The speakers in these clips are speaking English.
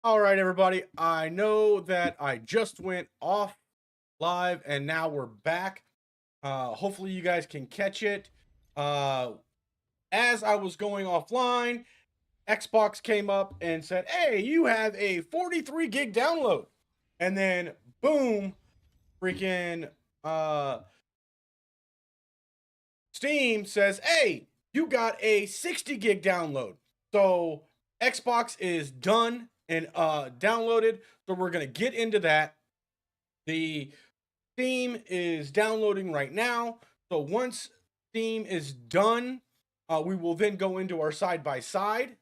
All right, everybody. I know that I just went off live and now we're back. Hopefully you guys can catch it. As I was going offline, Xbox came up and said, "Hey, you have a 43 gig download." And then boom, freaking Steam says, "Hey, you got a 60 gig download." So Xbox is done and downloaded. So we're gonna get into that. The Steam is downloading right now. So once Steam is done, we will then go into our side by side.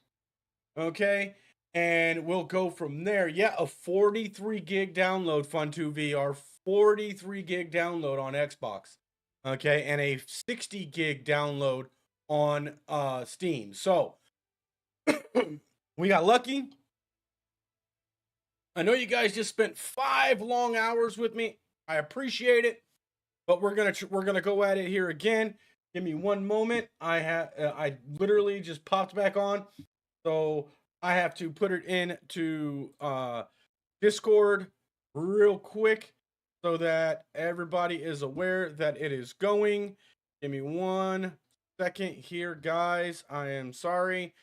Okay. And we'll go from there. Yeah, a 43 gig download, Fun2VR, 43 gig download on Xbox. Okay, and a 60 gig download on Steam. So we got lucky. I know you guys just spent 5 long hours with me. I appreciate it, but we're gonna go at it here again. Give me one moment. I literally just popped back on, so I have to put it into Discord real quick so that everybody is aware that it is going. Give me 1 second here, guys. I am sorry.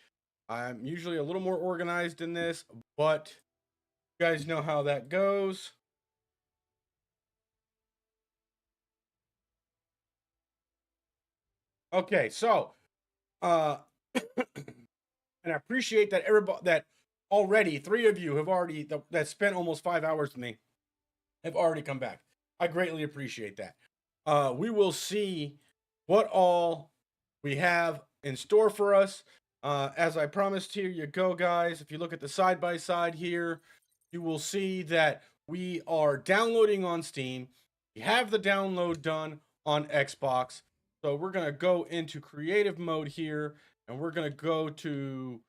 I'm usually a little more organized in this, but you guys know how that goes. Okay, so and I appreciate that everybody that already 3 of you have already that spent almost 5 hours with me have already come back. I greatly appreciate that. We will see what all we have in store for us. As I promised, here you go, guys. If you look at the side by side here, you will see that we are downloading on Steam. We have the download done on Xbox. So we're going to go into creative mode here, and we're going to go to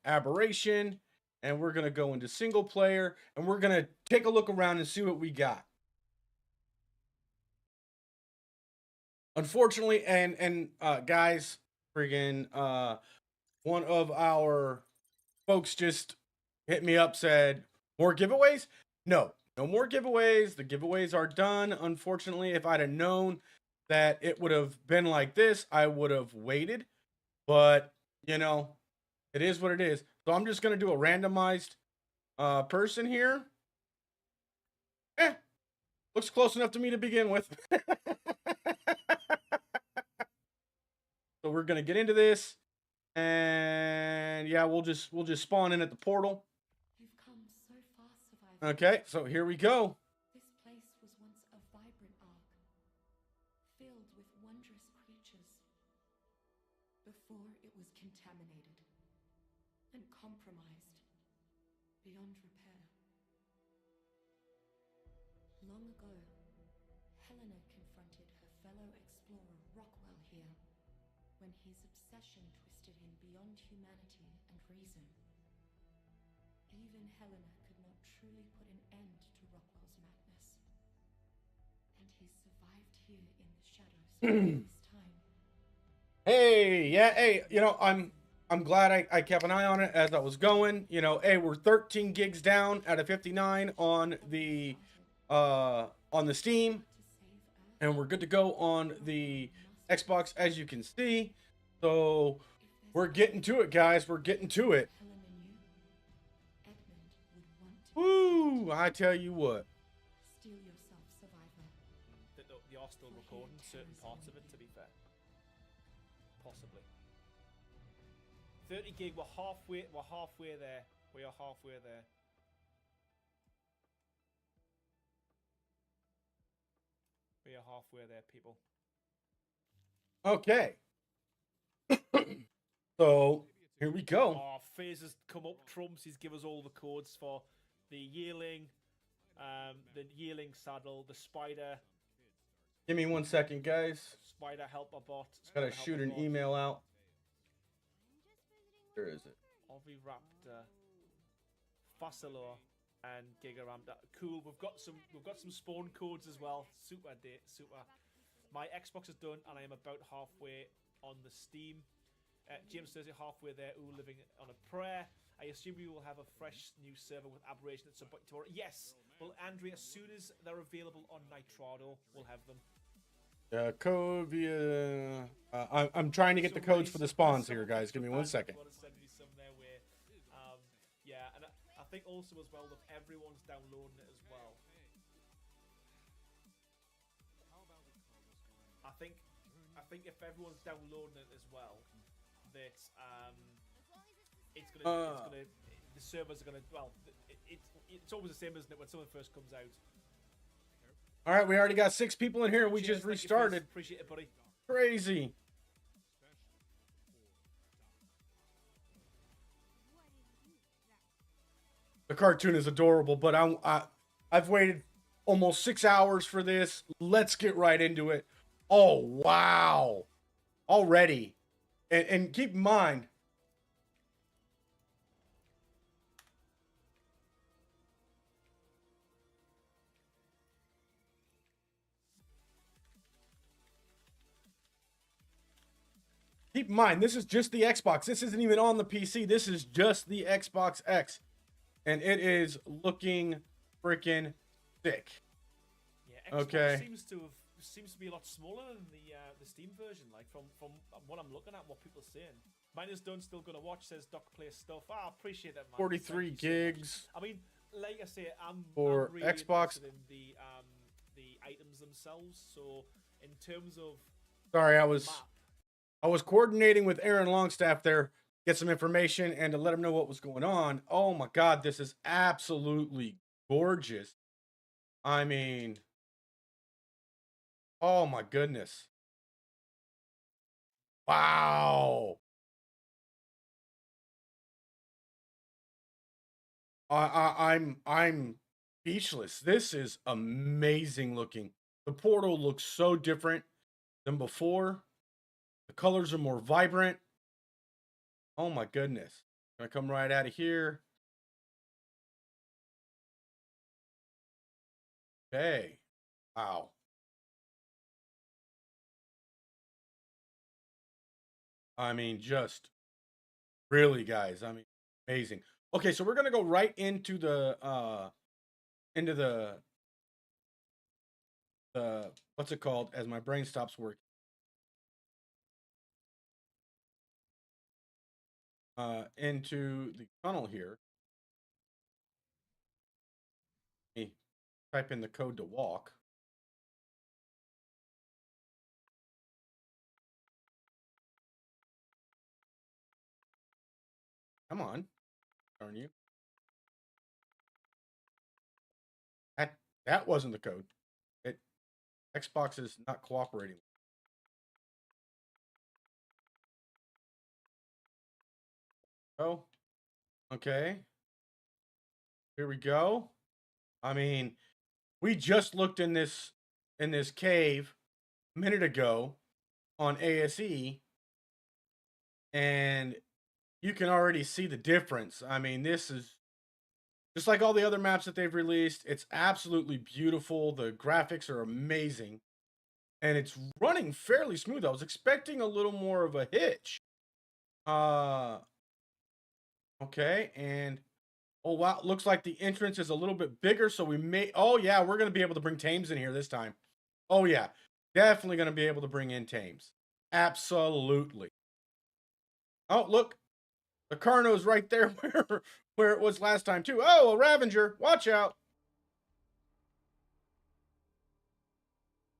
Aberration, and we're going to go into single player, and we're going to take a look around and see what we got. Unfortunately, and guys, friggin' one of our folks just hit me up, said, "More giveaways?" No more giveaways. The giveaways are done. Unfortunately, if I'd have known that it would have been like this, I would have waited. But, you know, it is what it is. So I'm just going to do a randomized person here. Looks close enough to me to begin with. So we're going to get into this. And yeah, we'll just spawn in at the portal. You've come so far, Survivor. Okay, so here we go. This place was once a vibrant Ark, filled with wondrous creatures, before it was contaminated and compromised beyond repair. Long ago, Helena confronted her fellow explorer Rockwell here, when his obsession twisted him beyond humanity and reason. Even Helena could not truly put an end to Rockwell's madness, and he survived here in the shadows for this time. Hey, yeah, hey, you know, I'm glad I kept an eye on it as I was going. You know, hey, we're 13 gigs down out of 59 on the Steam, and we're good to go on the Xbox, as you can see. So we're getting to it, guys. We're getting to it. Woo! I tell you what. Steal yourself, Survivor. They are still recording certain parts of it, to be fair. Possibly. 30 gig, we're halfway there. We are halfway there. We are halfway there, people. Okay. So here we go. Oh, Phase has come up trumps. He's given us all the codes for the yearling saddle, the spider. Give me 1 second, guys. Spider helper bot. Gotta shoot an email out. Where is it? Oviraptor, Fascilor, and Gigaramda. Cool. We've got some spawn codes as well. Super. My Xbox is done, and I am about halfway on the Steam. James says it halfway there. Ooh, living on a prayer. I assume we will have a fresh new server with Aberration at some point tomorrow. Yes. Well, Andrea, as soon as they're available on Nitrado, we'll have them. Code via. I'm trying to get the codes for the spawns here, guys. Give me 1 second. Yeah, and I think also as well that everyone's downloading it as well. I think if everyone's downloading it as well, that the servers are gonna. Well, it's always the same, isn't it? When something first comes out. All right, we already got 6 people in here. We Cheers, just restarted. Appreciate it, buddy. Crazy. The cartoon is adorable, but I've waited almost 6 hours for this. Let's get right into it. Oh, wow. Already. And keep in mind, this is just the Xbox. This isn't even on the PC. This is just the Xbox X. And it is looking freaking sick. Yeah, Xbox okay. seems to be a lot smaller than the Steam version. Like from what I'm looking at, what people are saying. Mine is done. Still gonna watch. Says Doc Play stuff. I appreciate that, man. 43 gigs. So I mean, like I say, I'm really Xbox interested in the items themselves. So in terms of sorry, I was coordinating with Aaron Longstaff there, get some information and to let him know what was going on. Oh my God, this is absolutely gorgeous. I mean, oh my goodness. Wow. I'm speechless. This is amazing looking. The portal looks so different than before. The colors are more vibrant. Oh my goodness. Gonna come right out of here. Okay. Wow. I mean, just really, guys. I mean, amazing. Okay, so we're gonna go right into the what's it called as my brain stops working. Into the tunnel here. Type in the code to walk. Come on, darn you. That wasn't the code. Xbox is not cooperating. Oh, okay. Here we go. I mean, we just looked in this cave a minute ago on ASE, and you can already see the difference. I mean, this is just like all the other maps that they've released. It's absolutely beautiful. The graphics are amazing, and it's running fairly smooth. I was expecting a little more of a hitch. Okay, and oh wow, looks like the entrance is a little bit bigger, so we may. Oh yeah, we're gonna be able to bring tames in here this time. Oh yeah, definitely gonna be able to bring in tames. Absolutely. Oh look, the Carno's right there where it was last time too. Oh, a Ravager, watch out!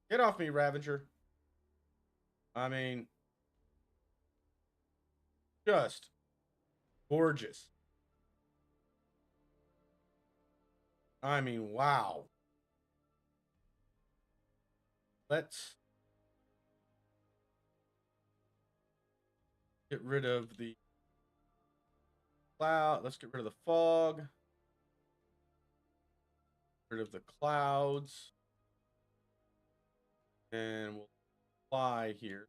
Get off me, Ravager. I mean, just gorgeous. I mean, wow. Let's get rid of the cloud. Let's get rid of the fog. Get rid of the clouds. And we'll fly here.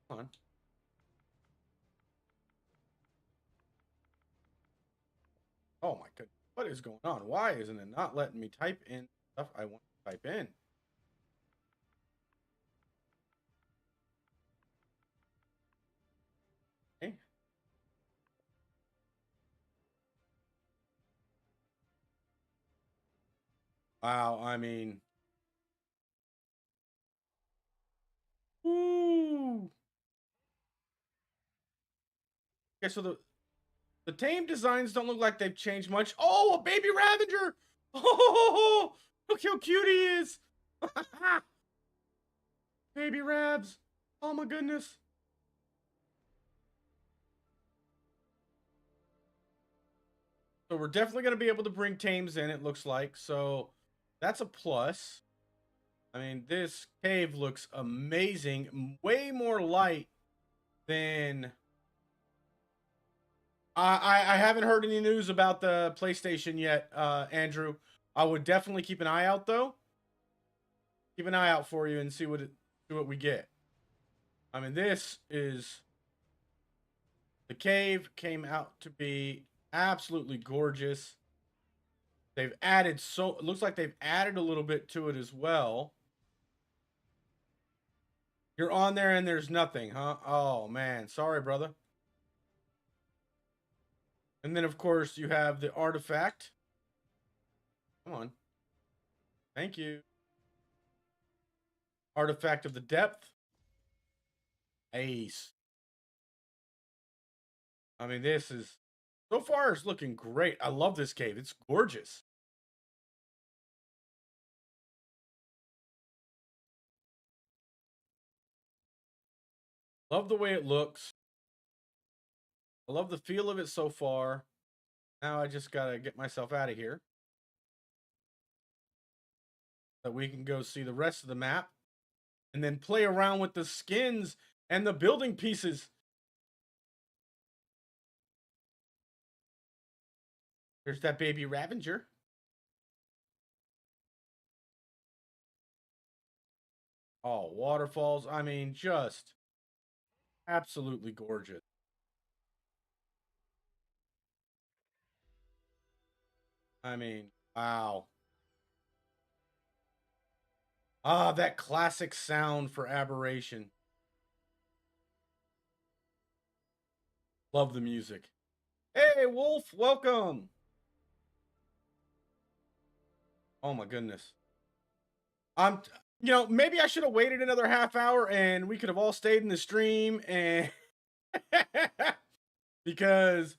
Come on. Oh my goodness. What is going on? Why isn't it not letting me type in stuff I want to type in? Wow, I mean, ooh. Okay, so the tame designs don't look like they've changed much. Oh, a baby Ravager! Oh, look how cute he is! Baby Rabs! Oh my goodness! So we're definitely going to be able to bring tames in, it looks like. So that's a plus. I mean, this cave looks amazing. Way more light than... I haven't heard any news about the PlayStation yet, Andrew. I would definitely keep an eye out, though. Keep an eye out for you and see what we get. I mean, this is... The cave came out to be absolutely gorgeous. They've added it looks like they've added a little bit to it as well. You're on there and there's nothing, huh? Oh, man. Sorry, brother. And then, of course, you have the artifact. Come on. Thank you. Artifact of the depth. Ace. I mean, this is... So far, it's looking great. I love this cave. It's gorgeous. Love the way it looks. I love the feel of it so far. Now I just gotta get myself out of here. So we can go see the rest of the map. And then play around with the skins and the building pieces. There's that baby Ravager. Oh, waterfalls. I mean, just absolutely gorgeous. I mean, wow. Ah, that classic sound for Aberration. Love the music. Hey, Wolf, welcome. Oh my goodness. You know, maybe I should have waited another half hour and we could have all stayed in the stream and because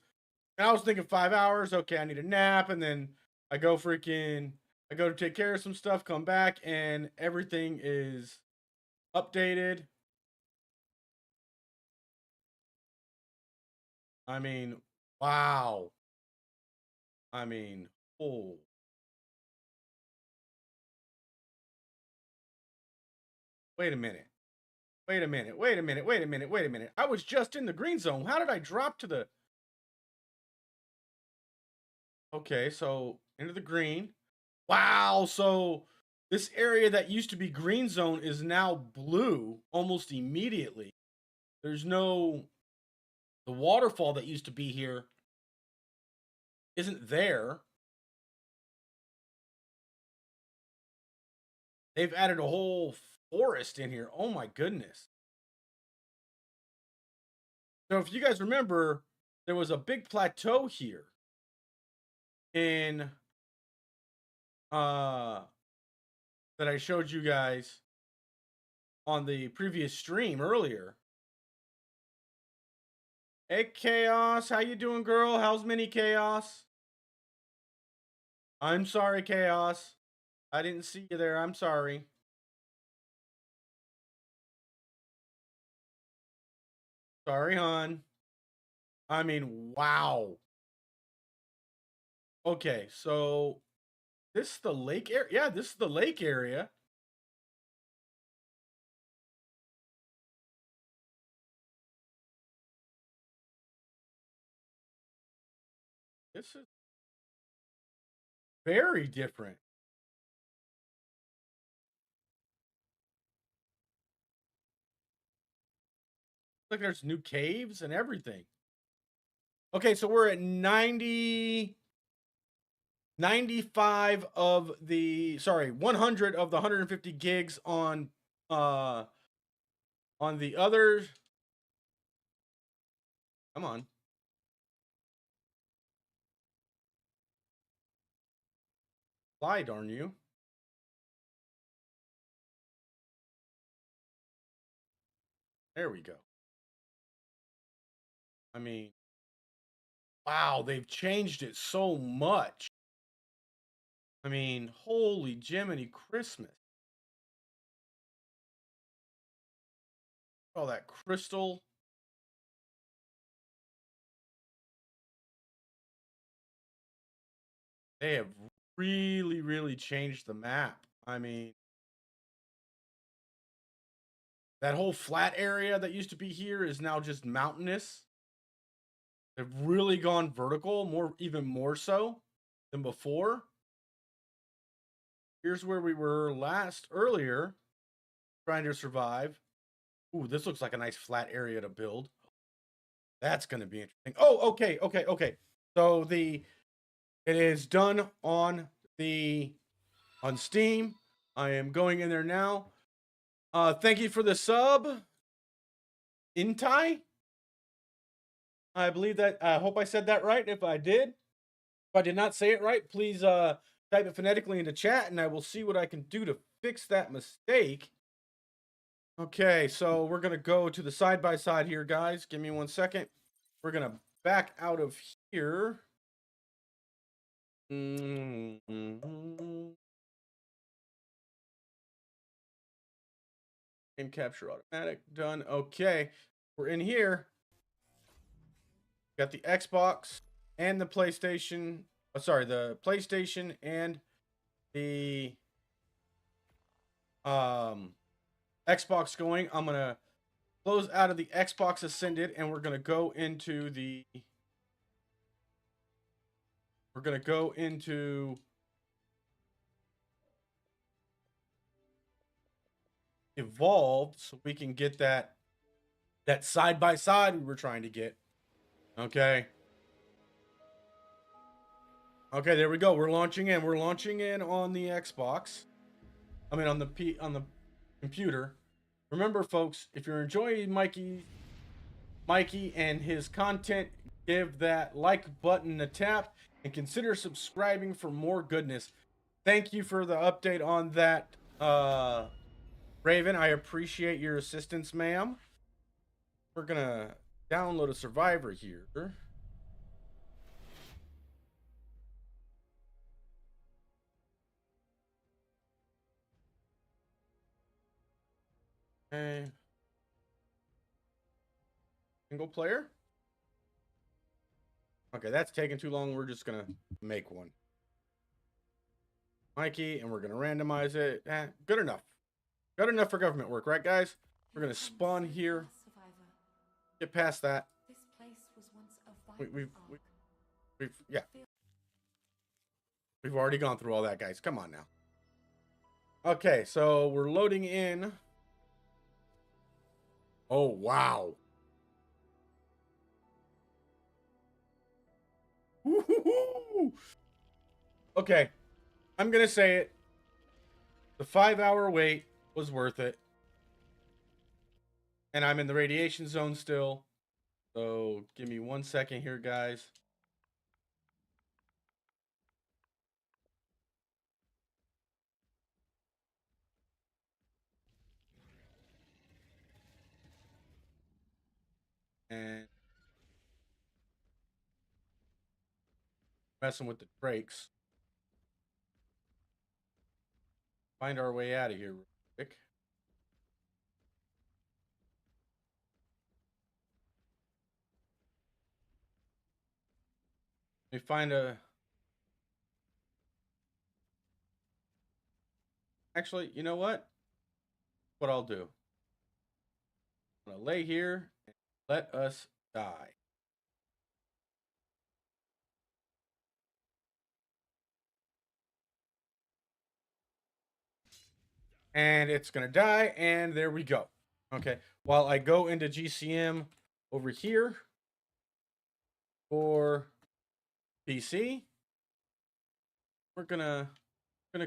I was thinking 5 hours. Okay, I need a nap, and then I go to take care of some stuff, come back, and everything is updated. I mean, wow. I mean, oh. Wait a minute. Wait a minute. Wait a minute. Wait a minute. Wait a minute. I was just in the green zone. How did I drop to the... Okay, so into the green. Wow, so this area that used to be green zone is now blue almost immediately. There's no... The waterfall that used to be here isn't there. They've added a whole forest in here. Oh my goodness. So if you guys remember, there was a big plateau here in that I showed you guys on the previous stream earlier. Hey Chaos, how you doing, girl? How's Mini Chaos? I'm sorry, Chaos. I didn't see you there. I'm sorry. Sorry, hon. I mean, wow. Okay, so this is the lake area. Yeah, this is the lake area. This is very different. Like there's new caves and everything. Okay, so we're at 95 of the 100 of the 150 gigs on the others. Come on. Fly, darn you. There we go. I mean, wow, they've changed it so much. I mean, holy Jiminy Christmas. All that crystal. They have really, really changed the map. I mean, that whole flat area that used to be here is now just mountainous. They've really gone vertical, even more so than before. Here's where we were earlier, trying to survive. Ooh, this looks like a nice flat area to build. That's going to be interesting. Oh, okay. So it is done on Steam. I am going in there now. Thank you for the sub, Intai. I believe that. I hope I said that right. If I did, if I did not say it right, please type it phonetically into chat, and I will see what I can do to fix that mistake. Okay, so we're gonna go to the side by side here, guys. Give me 1 second. We're gonna back out of here. Game capture automatic done. Okay, we're in here. Got the Xbox and the PlayStation. Oh, sorry, the PlayStation and the Xbox going. I'm gonna close out of the Xbox Ascended, and we're gonna go into the. We're gonna go into Evolved, so we can get that side by side we were trying to get. Okay. Okay, there we go. We're launching in. We're launching in on the Xbox. I mean, on the computer. Remember, folks, if you're enjoying Mikey and his content, give that like button a tap and consider subscribing for more goodness. Thank you for the update on that, Raven. I appreciate your assistance, ma'am. We're gonna download a survivor here. Okay. Single player? Okay, that's taking too long. We're just gonna make one. Mikey, and we're gonna randomize it. Good enough. Good enough for government work, right, guys? We're gonna spawn here. Get past that. This place was once a We've already gone through all that, guys. Come on now. Okay, so we're loading in. Oh, wow. Woo-hoo-hoo! Okay, I'm gonna say it. The 5-hour wait was worth it. And I'm in the radiation zone still. So give me 1 second here, guys. And messing with the brakes. Find our way out of here real quick. Let me find a... Actually, you know what? What I'll do. I'm going to lay here and let us die. And it's going to die, and there we go. Okay, while I go into GCM over here for PC, we're gonna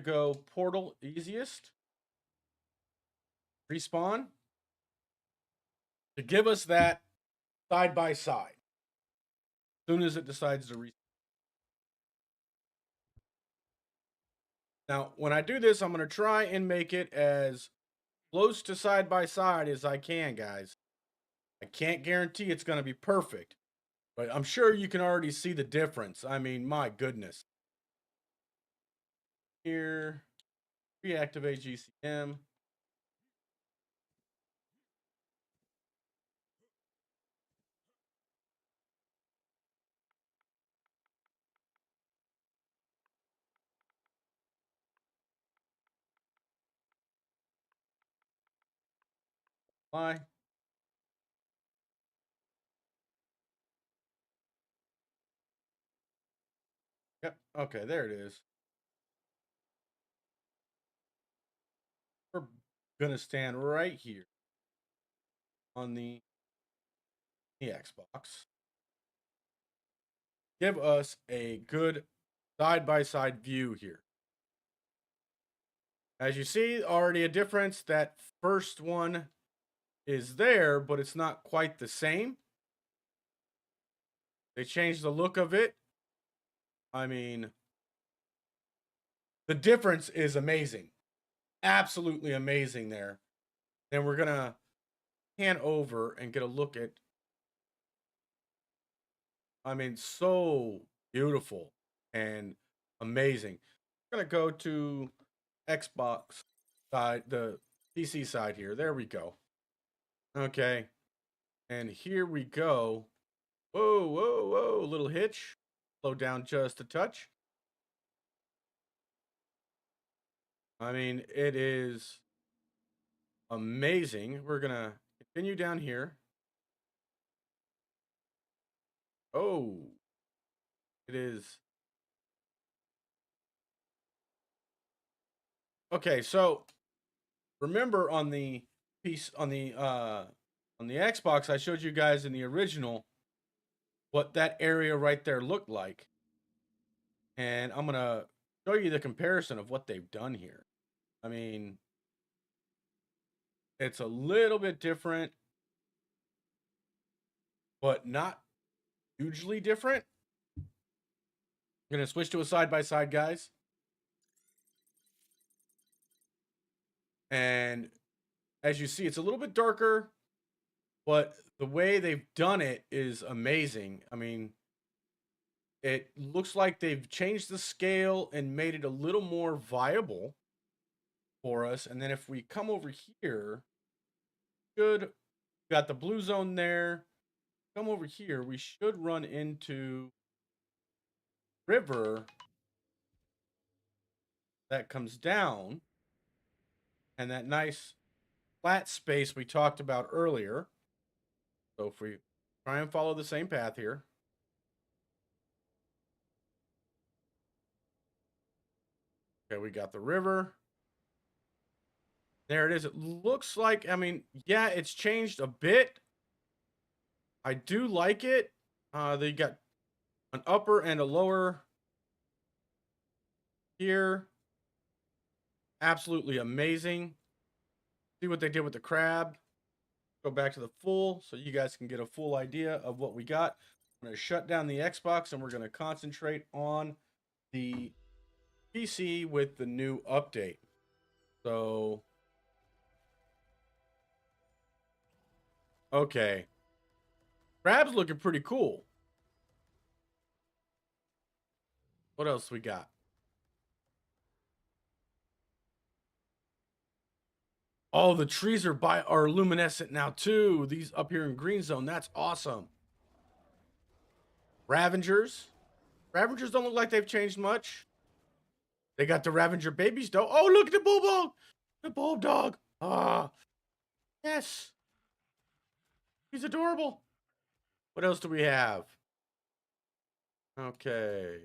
go portal easiest, respawn, to give us that side by side. As soon as it decides to respawn. Now, when I do this, I'm gonna try and make it as close to side by side as I can, guys. I can't guarantee it's going to be perfect, but I'm sure you can already see the difference. I mean, my goodness. Here, reactivate GCM. Why? Yep. Okay, there it is. We're going to stand right here on the Xbox. Give us a good side-by-side view here. As you see, already a difference. That first one is there, but it's not quite the same. They changed the look of it. I mean, the difference is amazing. Absolutely amazing there. Then we're going to pan over and get a look at, I mean, so beautiful and amazing. We're going to go to Xbox side, the PC side here. There we go. Okay. And here we go. Whoa, whoa, whoa. Little hitch. Slow down just a touch. I mean, it is amazing. We're going to continue down here. Oh, it is. Okay, so remember on the piece on the Xbox, I showed you guys in the original what that area right there looked like. And I'm going to show you the comparison of what they've done here. I mean, it's a little bit different, but not hugely different. I'm going to switch to a side-by-side, guys. And as you see, it's a little bit darker, but the way they've done it is amazing. I mean, it looks like they've changed the scale and made it a little more viable for us. And then if we come over here, got the blue zone there. Come over here, we should run into river that comes down, and that nice flat space we talked about earlier. So if we try and follow the same path here. Okay, we got the river. There it is. It looks like, I mean, yeah, it's changed a bit. I do like it. They got an upper and a lower here. Absolutely amazing. See what they did with the crab. Go back to the full so you guys can get a full idea of what we got. I'm going to shut down the Xbox and we're going to concentrate on the PC with the new update. So, okay. Crab's looking pretty cool. What else we got? Oh, the trees are luminescent now too. These up here in green zone, that's awesome. Ravengers. Ravengers don't look like they've changed much. They got the Ravenger babies though. Oh, look at the bulldog. The bulldog. Ah, yes. He's adorable. What else do we have? Okay.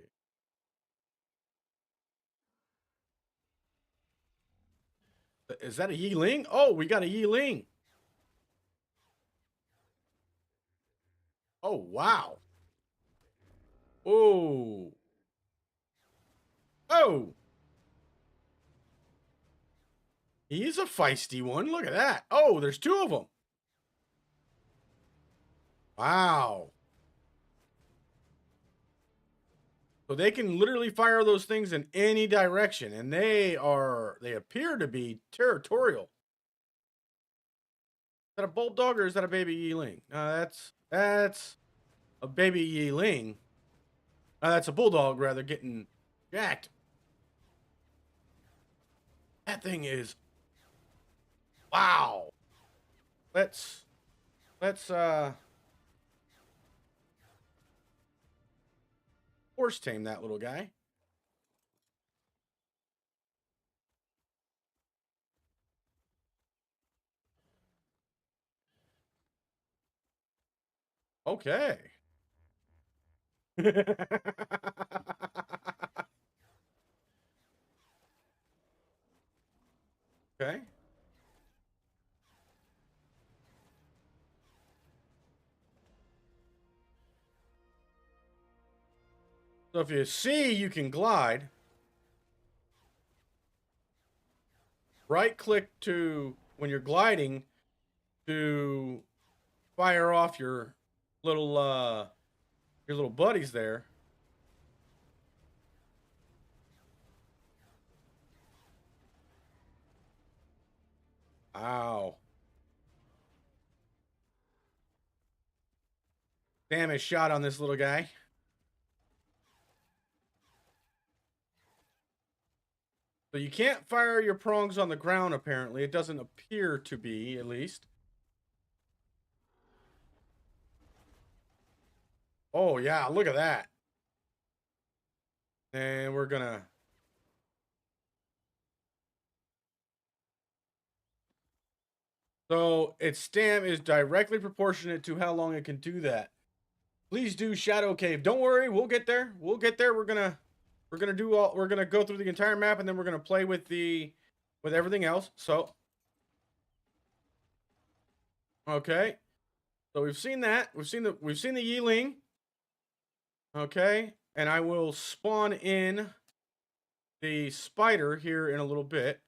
Is that a Yiling? Oh, we got a Yiling. Oh, wow. Oh. Oh. He's a feisty one. Look at that. Oh, there's two of them. Wow. So they can literally fire those things in any direction, and they appear to be territorial. that a bulldog or is that a baby yeeling? That's a baby yeeling. That's a bulldog rather getting jacked. That thing is wow. Let's horse tame that little guy. Okay. Okay. So if you see, you can glide. Right click to, when you're gliding, to fire off your little buddies there. Ow. Damage shot on this little guy. So you can't fire your prongs on the ground, apparently. It doesn't appear to be, at least. Oh, yeah, look at that. And we're gonna... So its stam is directly proportionate to how long it can do that. Please do Shadow Cave. Don't worry, we'll get there. We'll get there. We're gonna go through the entire map and then we're gonna play with everything else. So okay. So we've seen that. We've seen the Yeeling. Okay. And I will spawn in the spider here in a little bit.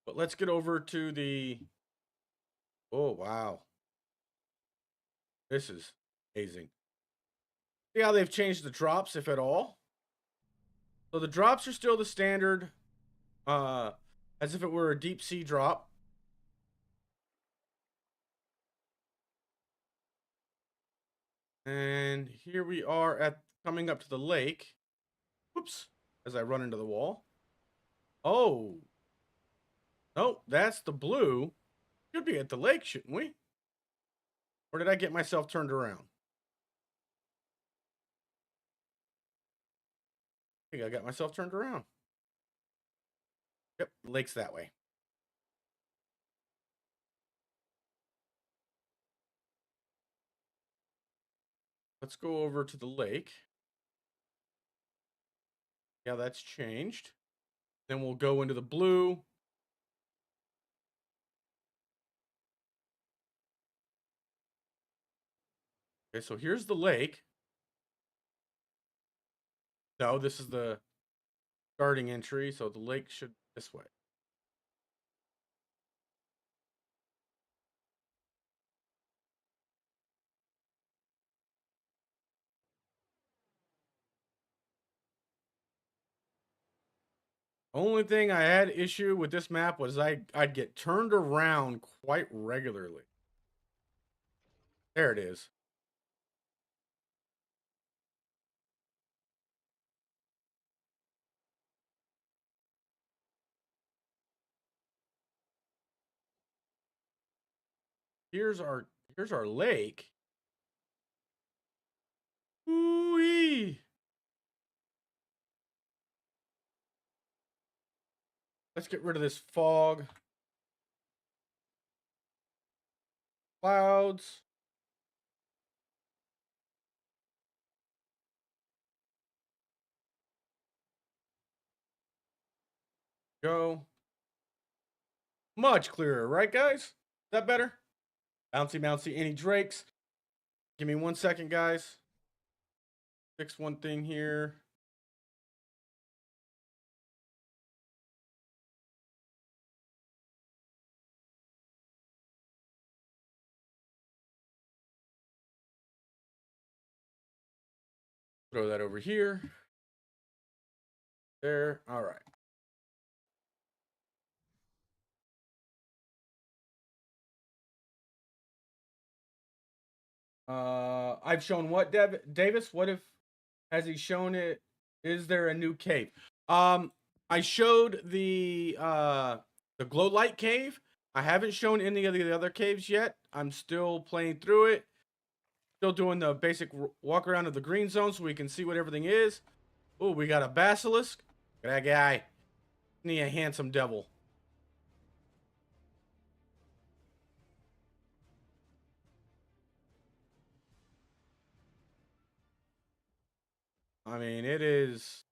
But let's get over to the... Oh, wow. This is amazing. See how they've changed the drops, if at all? So the drops are still the standard, as if it were a deep sea drop. And here we are coming up to the lake. Whoops, as I run into the wall. Oh. Oh, that's the blue. Should be at the lake, shouldn't we? Or did I get myself turned around? I think I got myself turned around. Yep, the lake's that way. Let's go over to the lake. Yeah, that's changed. Then we'll go into the blue. Okay, so here's the lake. No, this is the starting entry, so the lake should be this way. Only thing I had issue with this map was I'd get turned around quite regularly. There it is. Here's our lake. Ooh-wee. Let's get rid of this fog. Clouds. Go. Much clearer, right, guys? Is that better? Bouncy, bouncy, any drakes? Give me 1 second, guys. Fix one thing here. Throw that over here. There. All right. I've shown what, Davis? What if, has he shown it? Is there a new cave? I showed the glow light cave. I haven't shown any of the other caves yet. I'm still playing through it. Still doing the basic walk around of the green zone so we can see what everything is. Oh, we got a basilisk. Look at that guy. Isn't he a handsome devil? I mean, it is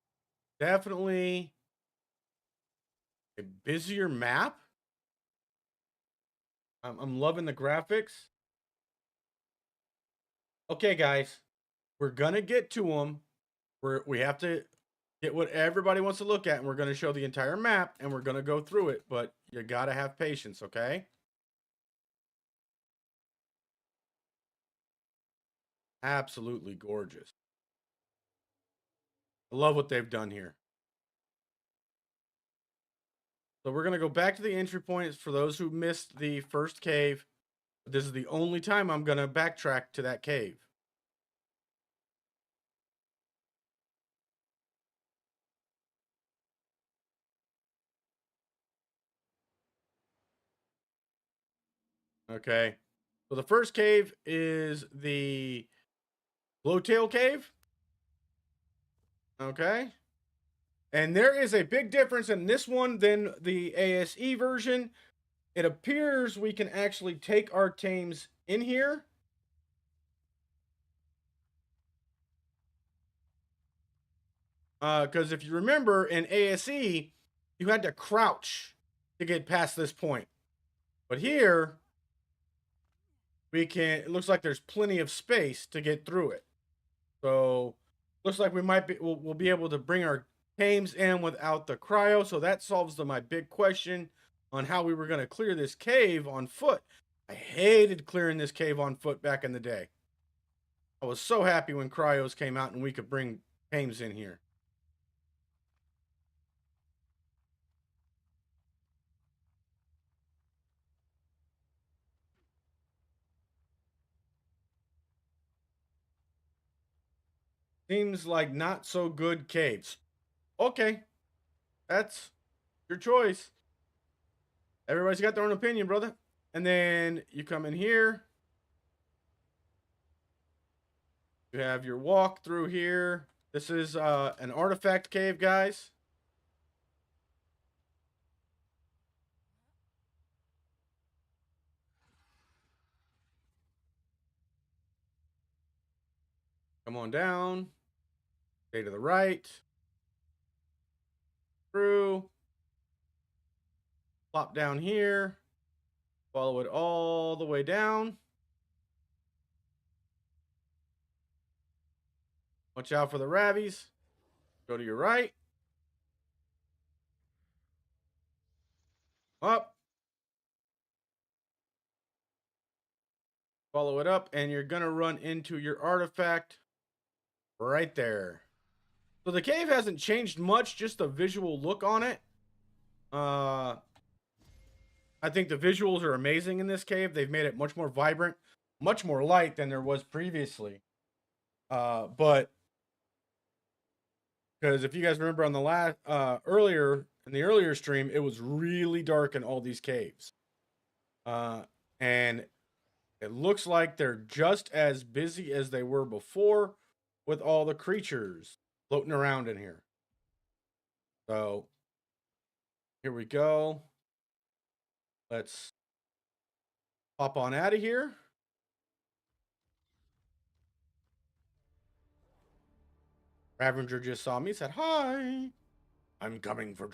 definitely a busier map. I'm loving the graphics. Okay, guys, we're gonna get to them. We have to get what everybody wants to look at, and we're gonna show the entire map, and we're gonna go through it. But you gotta have patience, okay? Absolutely gorgeous. I love what they've done here. So we're gonna go back to the entry points for those who missed the first cave. This is the only time I'm gonna backtrack to that cave. Okay. So the first cave is the Blowtail Cave. Okay. And there is a big difference in this one than the ASE version. It appears we can actually take our tames in here. Because if you remember, in ASE, you had to crouch to get past this point. But here, we can, it looks like there's plenty of space to get through it. So, looks like we might be, we'll be able to bring our tames in without the cryo. So that solves my big question on how we were going to clear this cave on foot. I hated clearing this cave on foot back in the day. I was so happy when cryos came out and we could bring tames in here. Seems like not so good caves. Okay, that's your choice. Everybody's got their own opinion, brother. And then you come in here. You have your walk through here. This is an artifact cave, guys. Come on down. Stay to the right. Through. Plop down here. Follow it all the way down. Watch out for the ravies. Go to your right. Up. Follow it up, and you're going to run into your artifact right there. So the cave hasn't changed much, just the visual look on it. I think the visuals are amazing in this cave. They've made it much more vibrant, much more light than there was previously. But because if you guys remember on the last earlier stream, it was really dark in all these caves. And it looks like they're just as busy as they were before with all the creatures floating around in here. So here we go. Let's hop on out of here. Ravager just saw me, said, "Hi, I'm coming for..."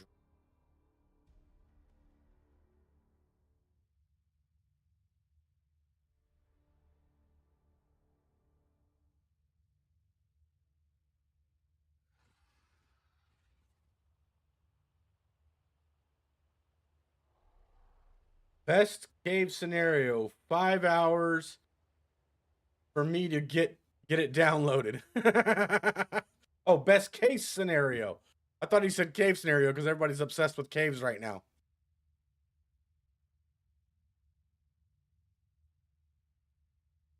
Best cave scenario, 5 hours for me to get it downloaded. Oh, best case scenario. I thought he said cave scenario because everybody's obsessed with caves right now.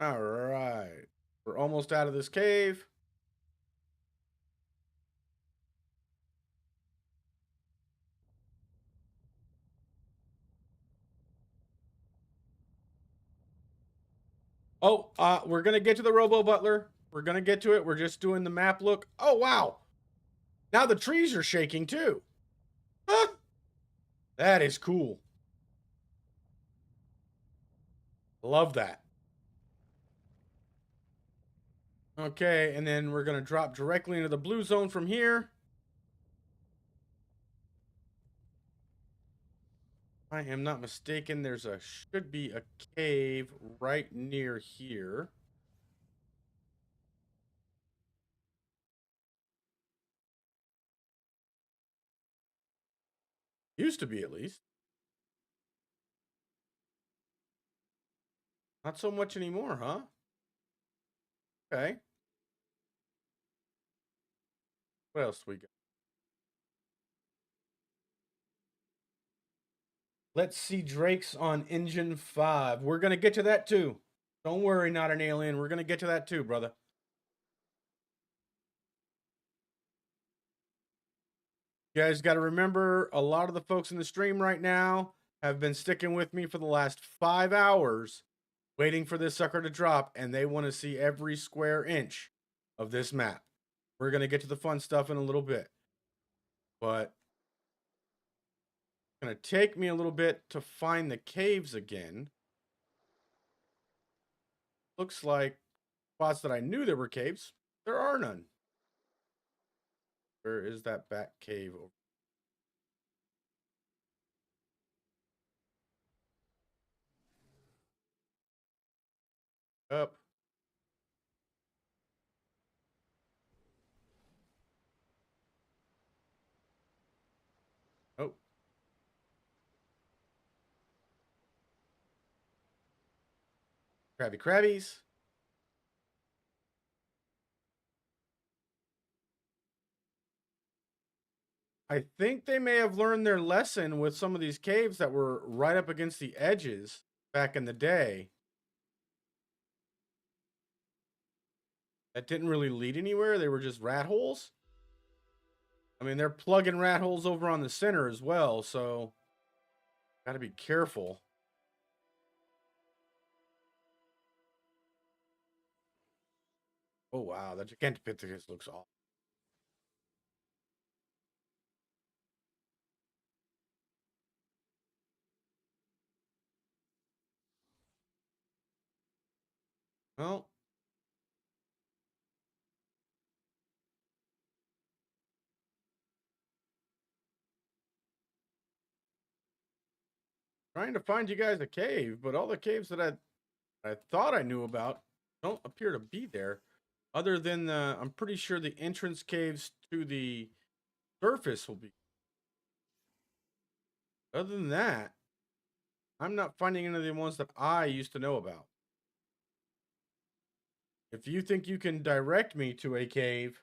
All right. We're almost out of this cave. Oh, we're going to get to the Robo Butler. We're going to get to it. We're just doing the map look. Oh, wow. Now the trees are shaking too. Huh? That is cool. Love that. Okay, and then we're going to drop directly into the blue zone from here. I am not mistaken. Should be a cave right near here. Used to be, at least. Not so much anymore, huh? Okay. What else we got? Let's see Drake's on Engine 5. We're going to get to that too. Don't worry, not an alien. We're going to get to that too, brother. You guys got to remember, a lot of the folks in the stream right now have been sticking with me for the last 5 hours waiting for this sucker to drop, and they want to see every square inch of this map. We're going to get to the fun stuff in a little bit. But it's going to take me a little bit to find the caves again. Looks like spots that I knew there were caves. There are none. Where is that back cave over? Up. Oh. Krabby Krabbies. I think they may have learned their lesson with some of these caves that were right up against the edges back in the day. That didn't really lead anywhere. They were just rat holes. I mean, they're plugging rat holes over on the center as well, so got to be careful. Oh, wow. That Gigantopithecus looks awful. Well, trying to find you guys a cave, but all the caves that I thought I knew about don't appear to be there. Other than I'm pretty sure the entrance caves to the surface will be. Other than that, I'm not finding any of the ones that I used to know about. If you think you can direct me to a cave.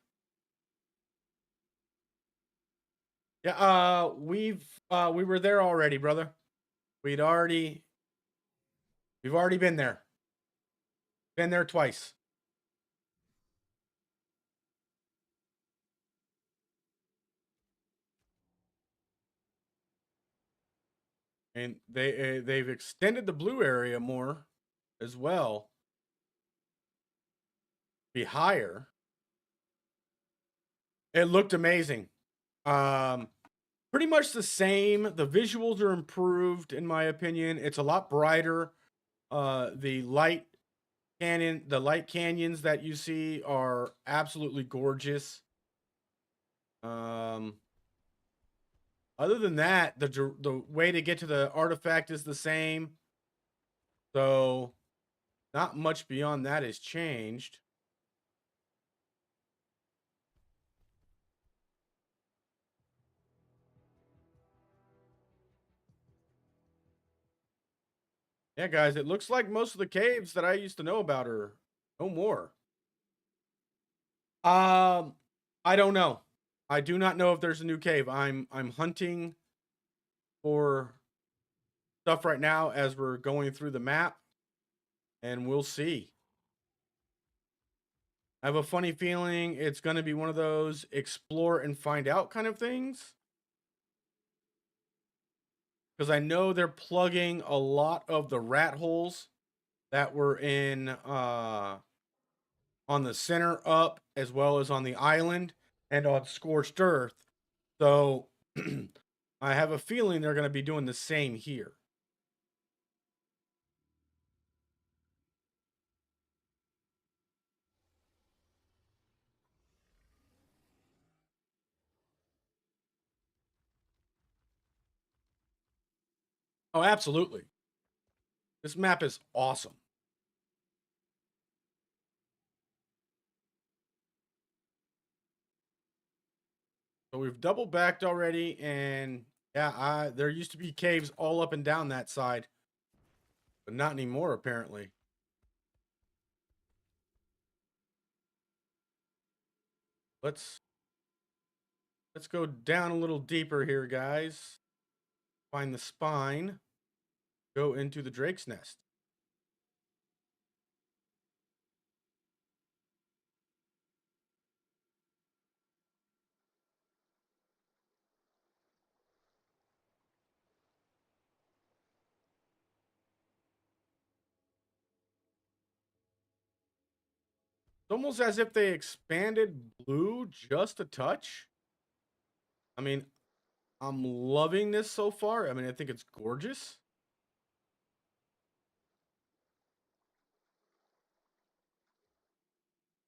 Yeah, we were there already, brother. We've already been there. Been there twice. And they've extended the blue area more as well. Be higher. It looked amazing. Pretty much the same. The visuals are improved in my opinion. It's a lot brighter. The light canyons that you see are absolutely gorgeous. Other than that, the way to get to the artifact is the same. So not much beyond that has changed. Yeah, guys, it looks like most of the caves that I used to know about are no more. I don't know. I do not know if there's a new cave. I'm hunting for stuff right now as we're going through the map, and we'll see. I have a funny feeling it's going to be one of those explore and find out kind of things. Because I know they're plugging a lot of the rat holes that were in on the center up, as well as on the island and on Scorched Earth. So I have a feeling they're going to be doing the same here. Oh, absolutely. This map is awesome. So we've double backed already, and yeah, there used to be caves all up and down that side, but not anymore apparently. Let's go down a little deeper here, guys. Find the spine. Go into the Drake's Nest. It's almost as if they expanded blue just a touch. I mean, I'm loving this so far. I mean, I think it's gorgeous.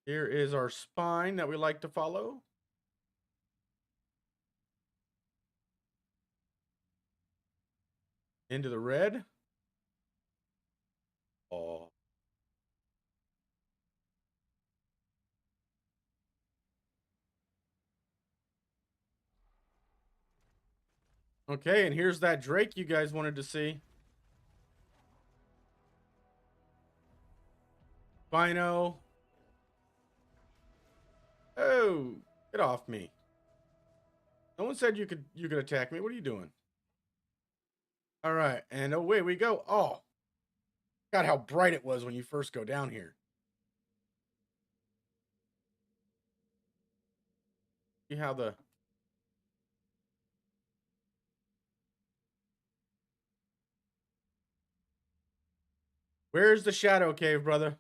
Here is our spine that we like to follow. Into the red. Oh. Okay, and here's that Drake you guys wanted to see. Bino. Oh, get off me. No one said you could attack me. What are you doing? All right, and away we go. Oh, God, how bright it was when you first go down here. See how the... Where's the shadow cave, brother?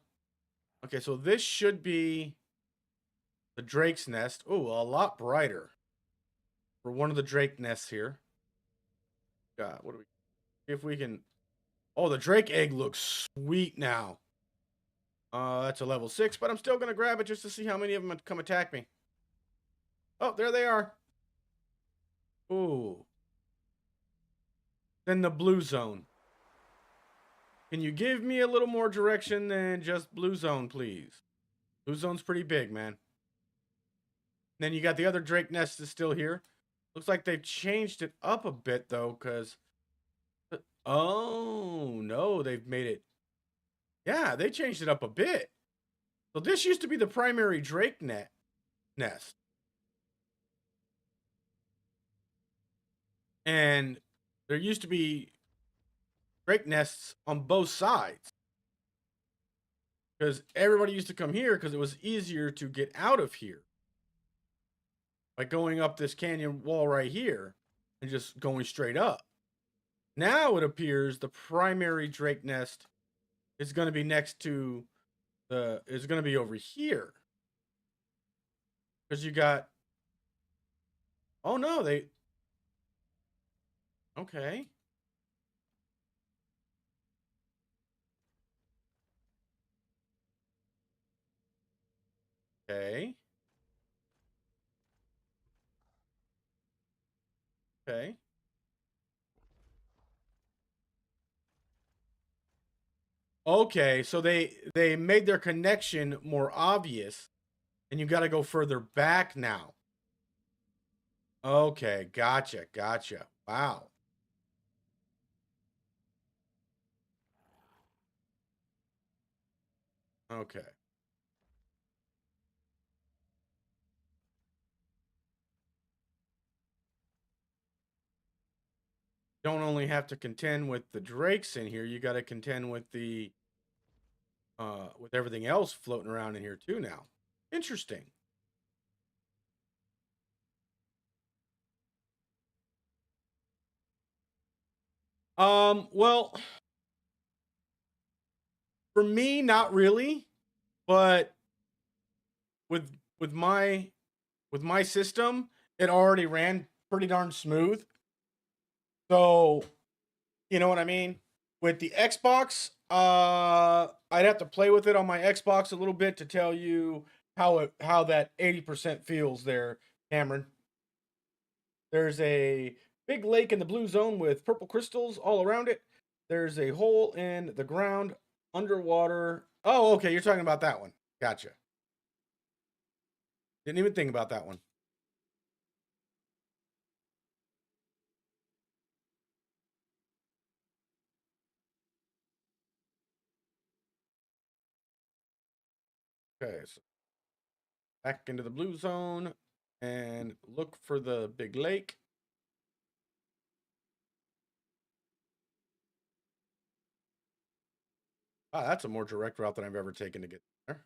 Okay, so this should be the Drake's Nest. Oh, a lot brighter for one of the Drake nests here. God, what do we... See if we can... Oh, the Drake egg looks sweet now. That's a level 6, but I'm still going to grab it just to see how many of them come attack me. Oh, there they are. Ooh. Then the blue zone. Can you give me a little more direction than just blue zone, please? Blue zone's pretty big, man. Then you got the other Drake nest is still here. Looks like they've changed it up a bit, though, because... Oh, no, they've made it... Yeah, they changed it up a bit. So this used to be the primary Drake nest. And there used to be Drake nests on both sides. Because everybody used to come here because it was easier to get out of here. By going up this canyon wall right here and just going straight up. Now it appears the primary Drake nest is going to be next to the... is going to be over here. Because you got... Oh no, they... Okay. Okay. Okay. Okay, so they made their connection more obvious, and you got to go further back now. Okay, gotcha, gotcha. Wow. Okay. Don't only have to contend with the drakes in here, you got to contend with the with everything else floating around in here too now. Interesting. Well, for me, not really, but with with my with my system, it already ran pretty darn smooth. So, you know what I mean? With the Xbox, I'd have to play with it on my Xbox a little bit to tell you how that 80% feels there, Cameron. There's a big lake in the blue zone with purple crystals all around it. There's a hole in the ground underwater. Oh, okay, you're talking about that one. Gotcha. Didn't even think about that one. Okay, so back into the blue zone and look for the big lake. Ah, that's a more direct route than I've ever taken to get there.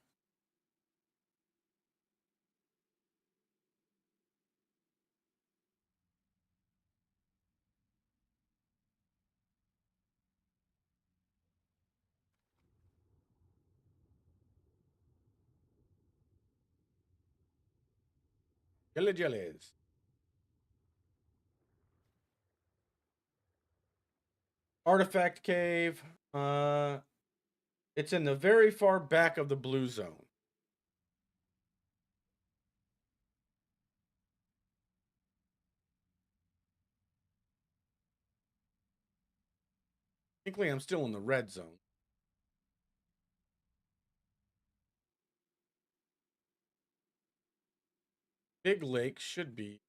Jelly jellies. Artifact cave. It's in the very far back of the blue zone. Technically, I'm still in the red zone. Big lake should be.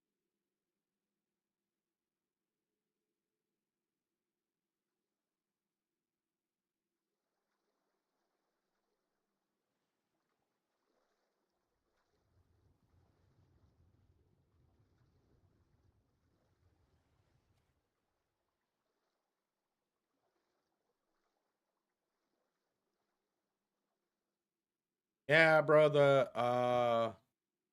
Yeah, brother.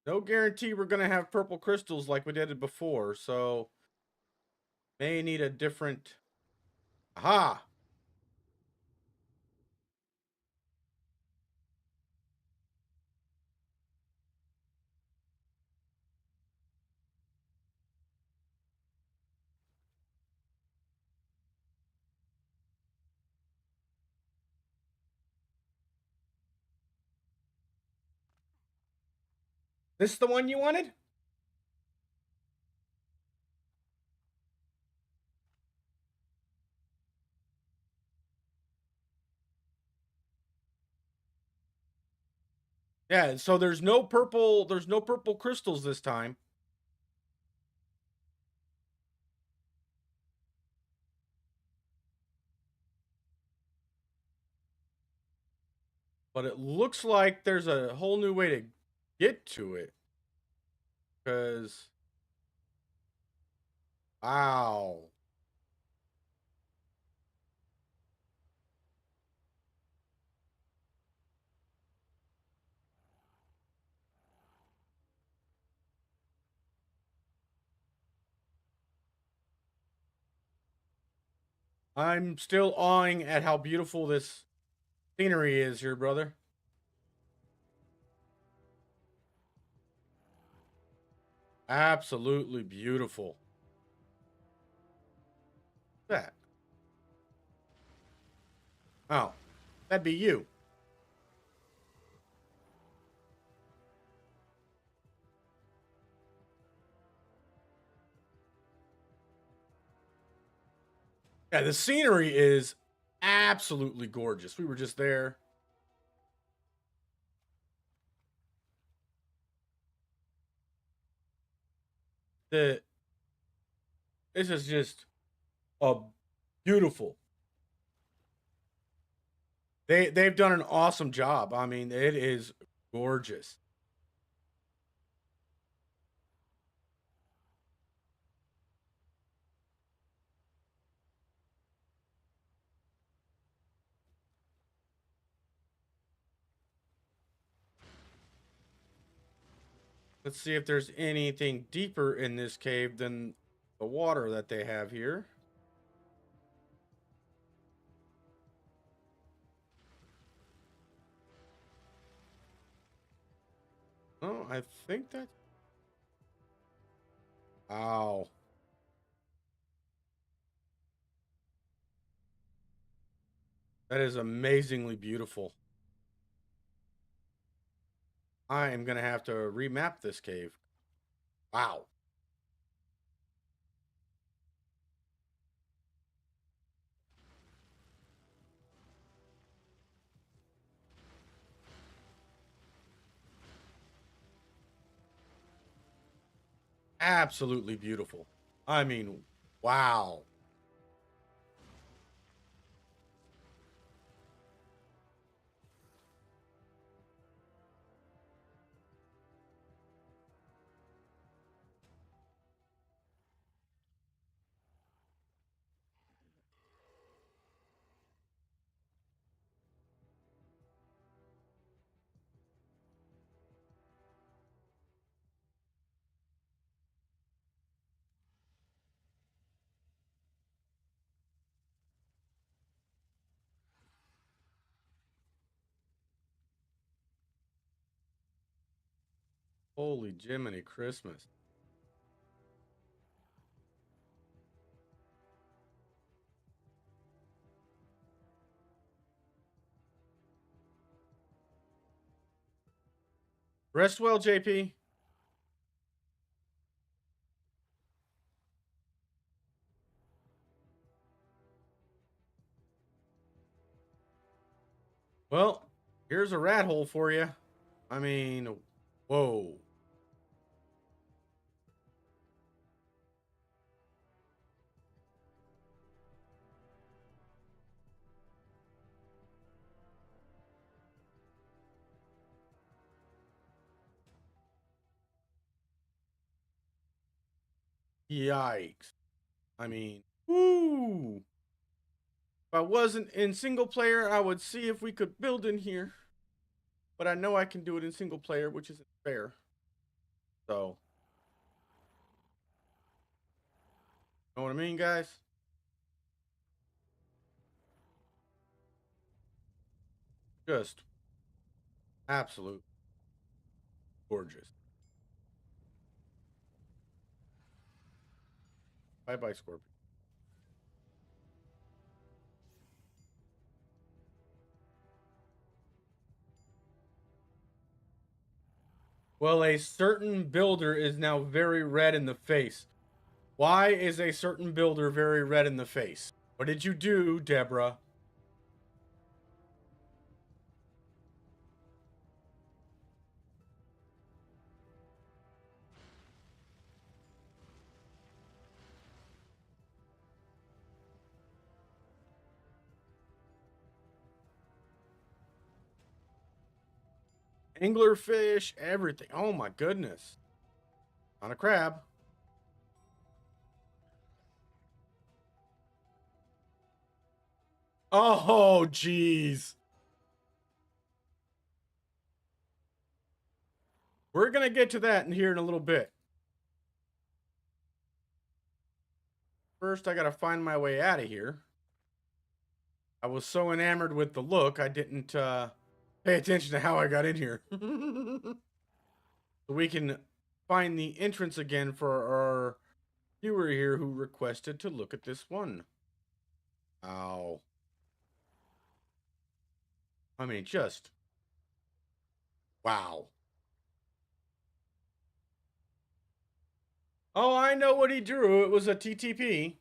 No guarantee we're gonna have purple crystals like we did it before, so may need a different. Aha! This the one you wanted? Yeah, so there's no purple crystals this time. But it looks like there's a whole new way to get to it. Cause wow. I'm still awing at how beautiful this scenery is here, brother. Absolutely beautiful. That. Oh, that'd be you. Yeah, the scenery is absolutely gorgeous. We were just there. This is just a beautiful. They've done an awesome job. I mean, it is gorgeous. Let's see if there's anything deeper in this cave than the water that they have here. Oh, I think that... Wow. That is amazingly beautiful. I am going to have to remap this cave. Wow. Absolutely beautiful. I mean, wow. Holy Jiminy Christmas. Rest well, JP. Well, here's a rat hole for you. I mean, whoa. Yikes. I mean, woo. If I wasn't in single player, I would see if we could build in here. But I know I can do it in single player, which isn't fair. So, know what I mean, guys? Just absolute gorgeous. Bye bye, Scorpion. Well, a certain builder is now very red in the face. Why is a certain builder very red in the face? What did you do, Deborah? Anglerfish, everything. Oh my goodness. On a crab. Oh, jeez. We're going to get to that in here in a little bit. First, I got to find my way out of here. I was so enamored with the look, I didn't pay attention to how I got in here. So we can find the entrance again for our viewer here who requested to look at this one. Ow. I mean, just wow. Oh, I know what he drew. It was a TTP.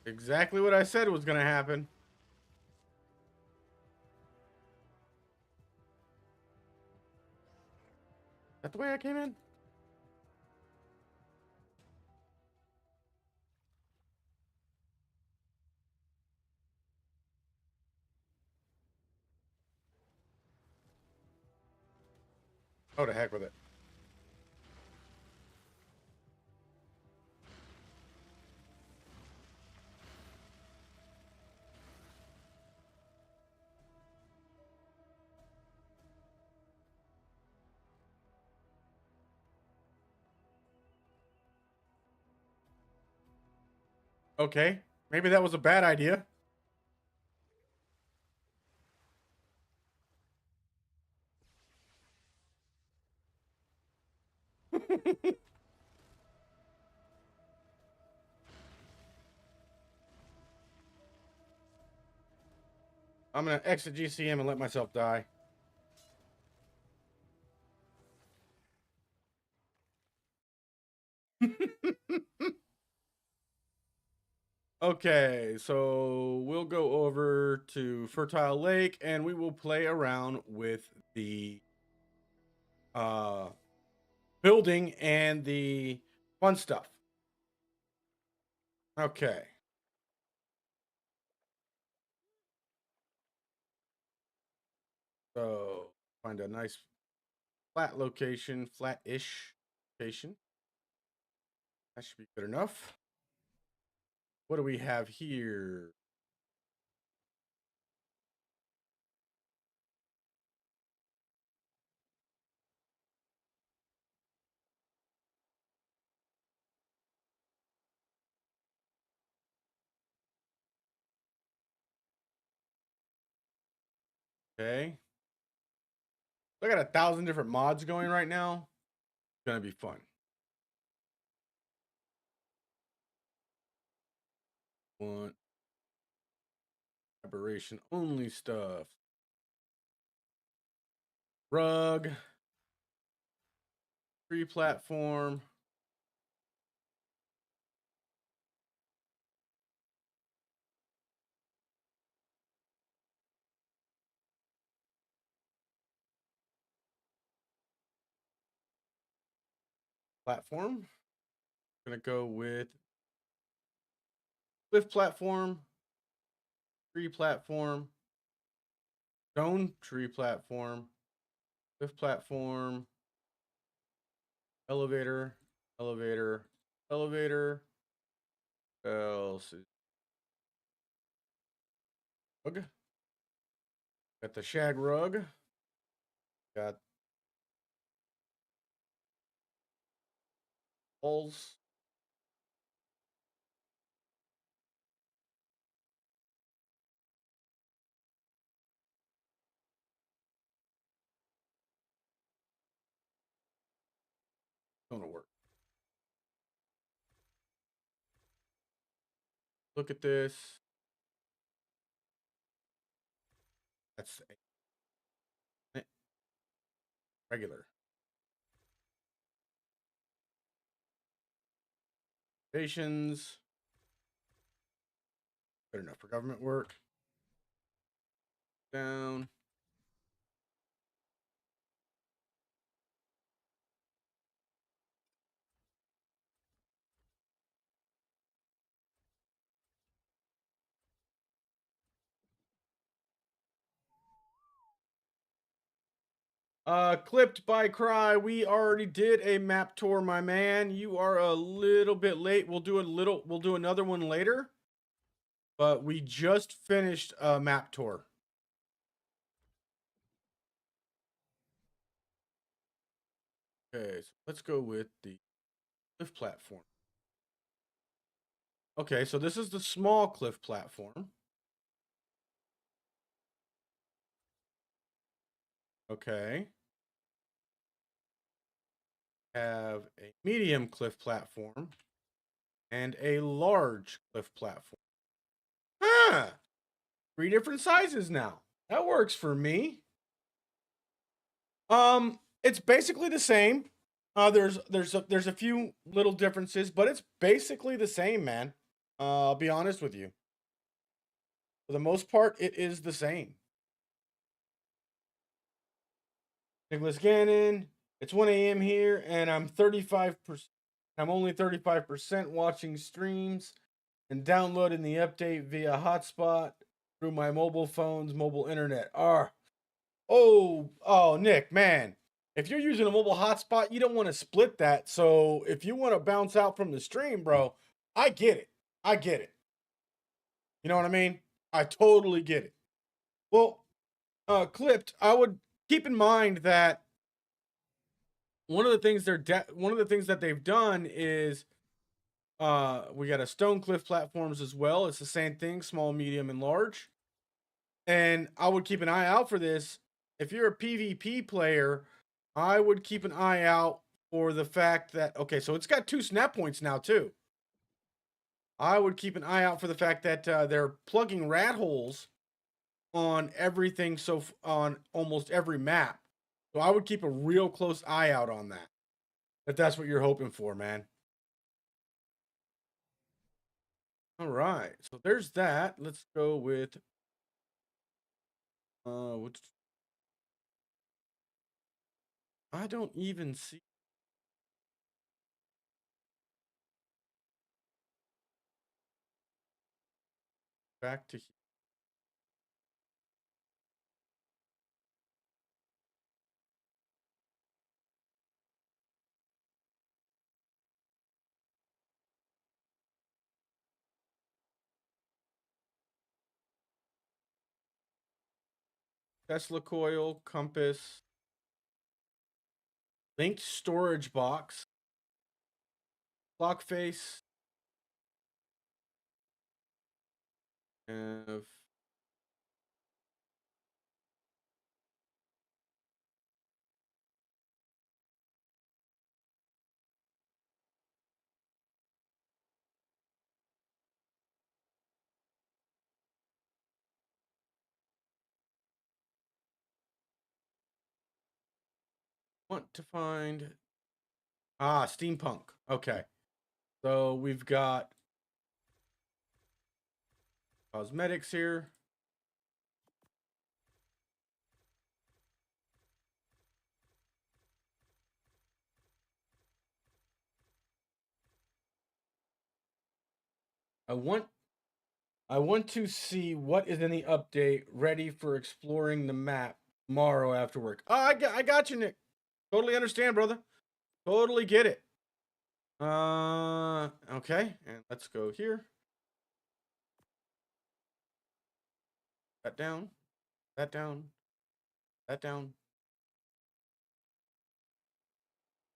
Exactly what I said was going to happen. Is that the way I came in? Oh, to heck with it. Okay, maybe that was a bad idea. I'm gonna exit GCM and let myself die. Okay, so we'll go over to Fertile Lake and we will play around with the building and the fun stuff. Okay. So find a nice flat location, flat-ish location. That should be good enough. What do we have here? Okay. I got 1,000 different mods going right now. It's gonna be fun. Want aberration only stuff. Rug. Free platform. Platform. Gonna go with cliff platform, tree platform, stone tree platform, cliff platform, elevator, elevator, elevator. What else is rug? Got the shag rug. Got walls. Gonna work. Look at this. That's regular. Stations. Good enough for government work. Down. Clipped by Cry. We already did a map tour, my man. You are a little bit late. We'll do another one later. But we just finished a map tour. Okay, so let's go with the cliff platform. Okay, so this is the small cliff platform. Okay. Have a medium cliff platform and a large cliff platform. Huh. 3 different sizes now. That works for me. It's basically the same. There's a few little differences, but it's basically the same, man. I'll be honest with you. For the most part, it is the same. Nicholas Gannon, it's 1 a.m. here, and I'm 35%. I'm only 35% watching streams and downloading the update via hotspot through my mobile phone's mobile internet. Nick, man. If you're using a mobile hotspot, you don't want to split that. So if you want to bounce out from the stream, bro, I get it. I get it. You know what I mean? I totally get it. Well, Clipped, I would keep in mind that one of the things that they've done is We got a Stonecliff platforms as well. It's the same thing, small, medium, and large. And I would keep an eye out for this. If you're a PvP player, I would keep an eye out for the fact that, okay, so it's got 2 snap points now too. I would keep an eye out for the fact that they're plugging rat holes on everything, so on almost every map. So I would keep a real close eye out on that, if that's what you're hoping for, man. All right, so there's that. Let's go with what's, I don't even see back to Tesla coil, compass, linked storage box, clock face, have want to find steampunk. Okay, so we've got cosmetics here. I want to see what is in the update ready for exploring the map tomorrow after work. Oh, I got you, Nick. Totally understand, brother. Totally get it. Okay, and let's go here. That down. That down. That down.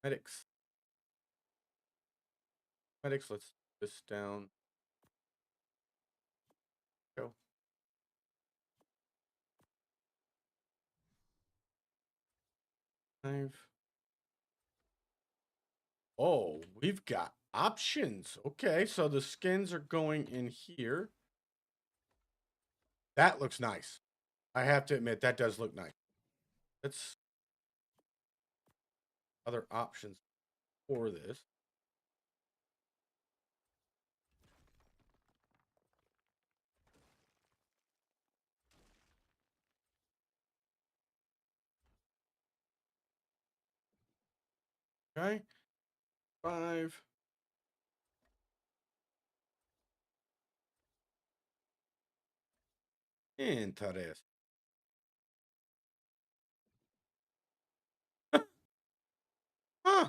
Medics. Medics, let's this down. Go. 5. Oh, we've got options. Okay, so the skins are going in here. That looks nice. I have to admit, that does look nice. Let's other options for this. Okay. 5. Interesting. Huh.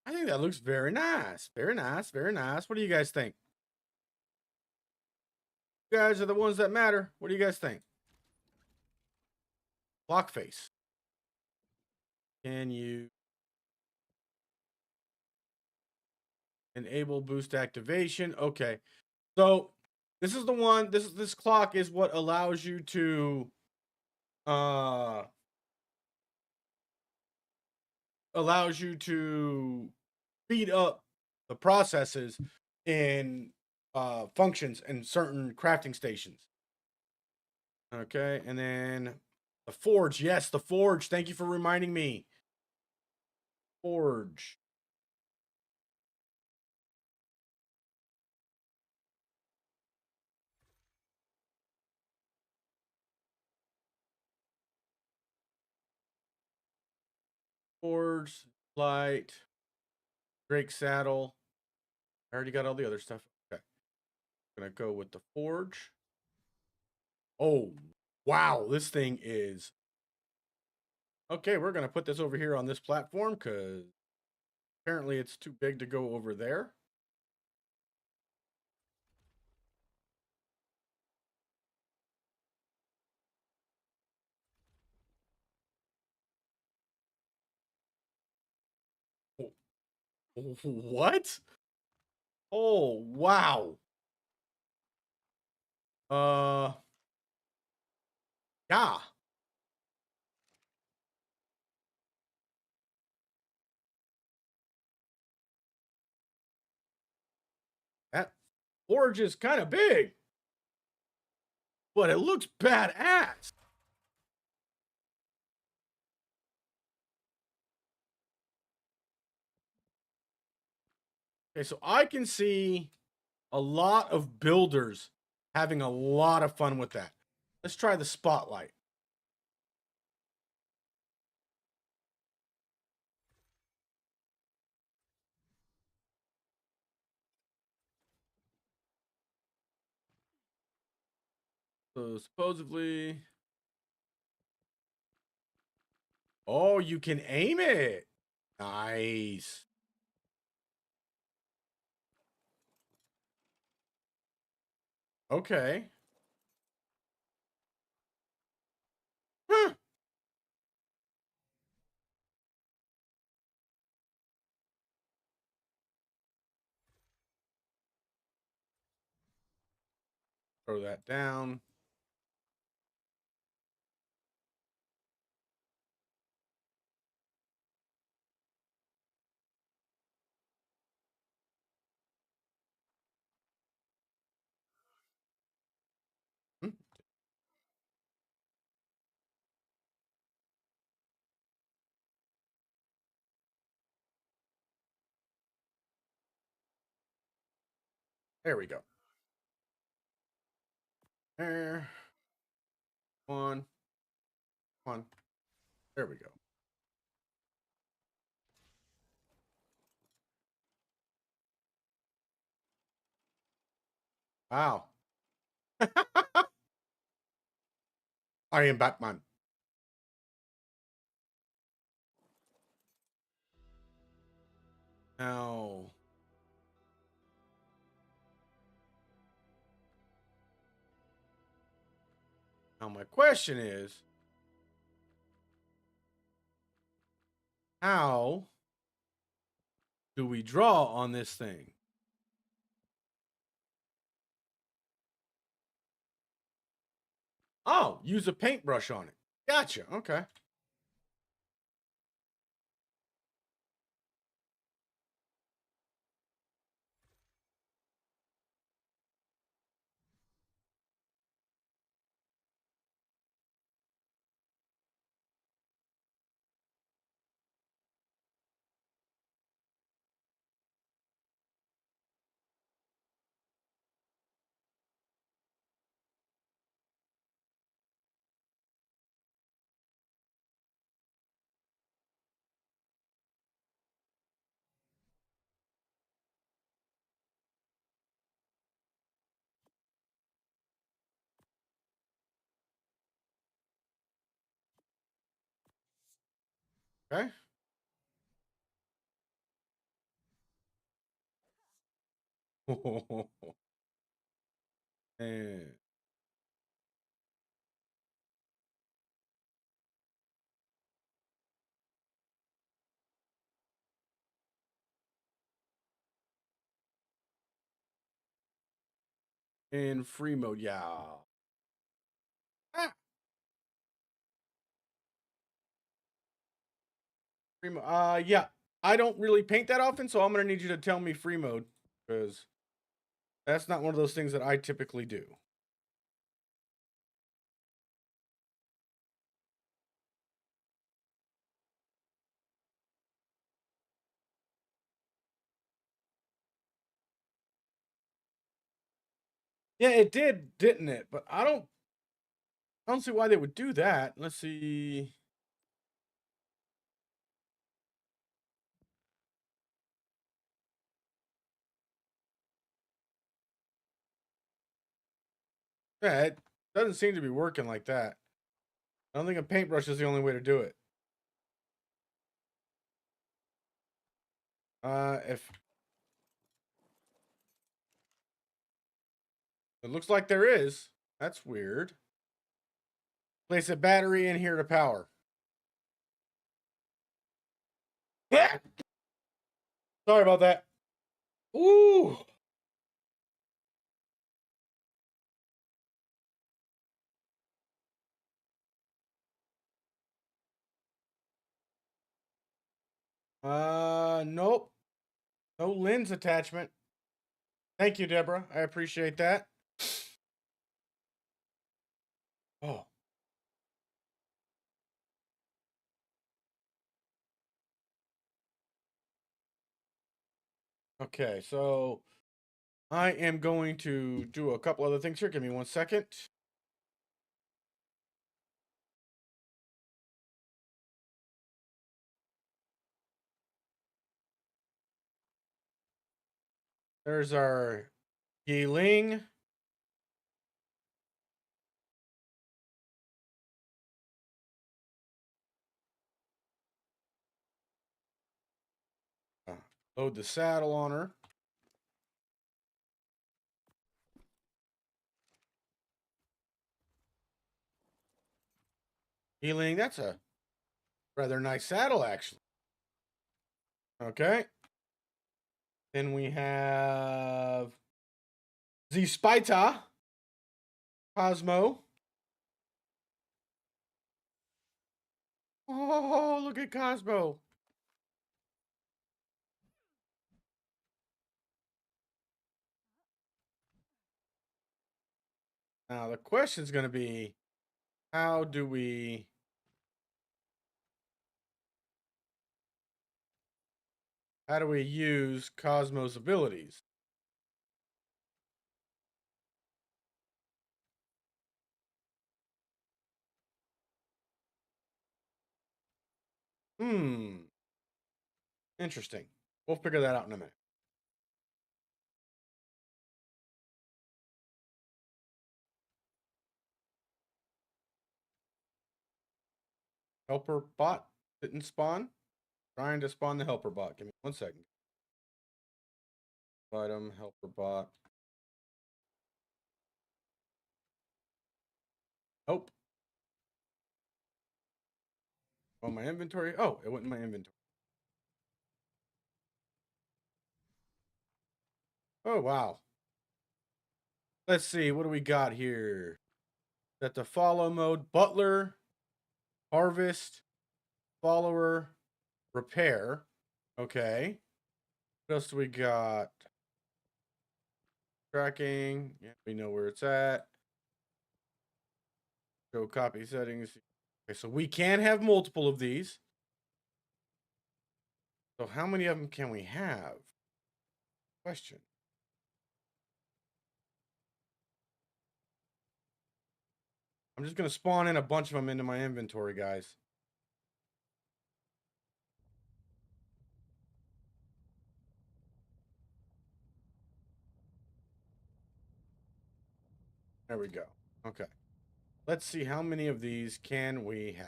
I think that looks very nice. Very nice. Very nice. What do you guys think? You guys are the ones that matter. What do you guys think? Clock face. Can you enable boost activation? Okay. So this is the one, this clock is what allows you to speed up the processes in functions and certain crafting stations. Okay, and then the forge. Yes, the forge. Thank you for reminding me. Forge. Forge, light, Drake saddle. I already got all the other stuff. Okay. I'm gonna go with the forge. Oh, wow, this thing is okay. We're gonna put this over here on this platform because apparently it's too big to go over there. What? Oh, wow. Yeah. That forge is kind of big, but it looks badass. Okay, so I can see a lot of builders having a lot of fun with that. Let's try the spotlight. So supposedly, oh, you can aim it. Nice. Okay. Huh. Throw that down. Hmm. There we go. There. One. One. There we go. Wow. I am Batman. Now, my question is, how do we draw on this thing? Oh, use a paintbrush on it. Gotcha. Okay. Okay. And in free mode, yeah. Ah, free mode. Yeah. I don't really paint that often, so I'm gonna need you to tell me free mode because that's not one of those things that I typically do. Yeah, it did, didn't it? But I don't see why they would do that. Let's see. Yeah, it doesn't seem to be working like that. I don't think a paintbrush is the only way to do it. If it looks like there is, that's weird. Place a battery in here to power. Sorry about that. Ooh. Nope. No lens attachment. Thank you, Deborah. I appreciate that. Oh. Okay, so I am going to do a couple other things here. Give me 1 second. There's our Yiling. Load the saddle on her. Yiling, that's a rather nice saddle, actually. Okay. Then we have the Spita Cosmo. Oh, look at Cosmo. Now, the question is going to be, how do we use Cosmo's abilities? Interesting. We'll figure that out in a minute. Helper bot didn't spawn. Trying to spawn the helper bot. Give me 1 second. Item, helper bot. Nope. Oh, my inventory. Oh, it went in my inventory. Oh, wow. Let's see. What do we got here? Got the follow mode. Butler. Harvest. Follower. Repair. Okay. What else do we got? Tracking. Yeah, we know where it's at. Show copy settings. Okay, so we can have multiple of these. So how many of them can we have? Question. I'm just going to spawn in a bunch of them into my inventory, guys. There we go. Okay. Let's see how many of these can we have.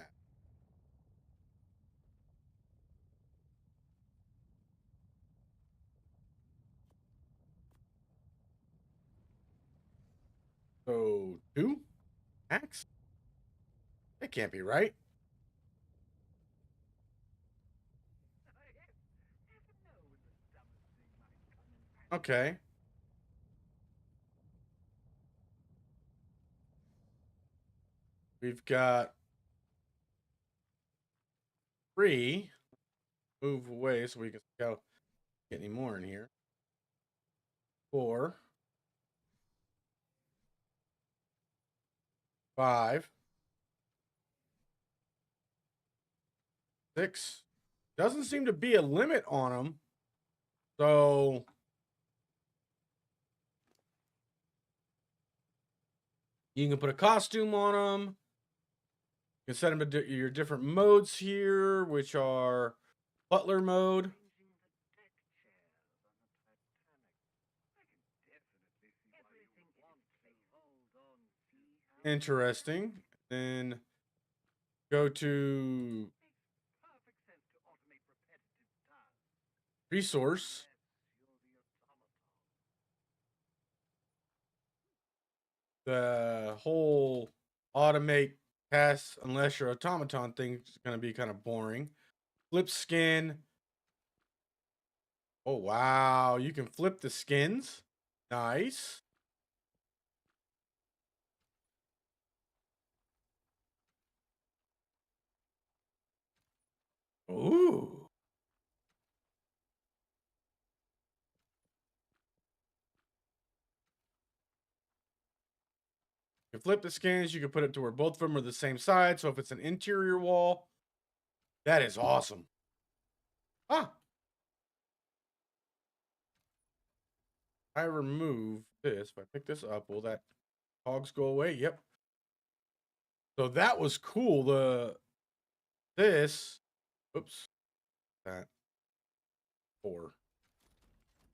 So 2 max? That can't be right. Okay. We've got 3. Move away so we can go get any more in here. 4. 5. 6. Doesn't seem to be a limit on them. So you can put a costume on them. You can set them to your different modes here, which are Butler mode. Interesting. Then go to resource. The whole automate tasks unless you're automaton thing is going to be kind of boring. Flip skin. Oh, wow. You can flip the skins. Nice. Ooh. You can flip the skins. You can put it to where both of them are the same side. So if it's an interior wall, that is awesome. Ah. I remove this. If I pick this up, will that hogs go away? Yep. So that was cool. Oops, that 4.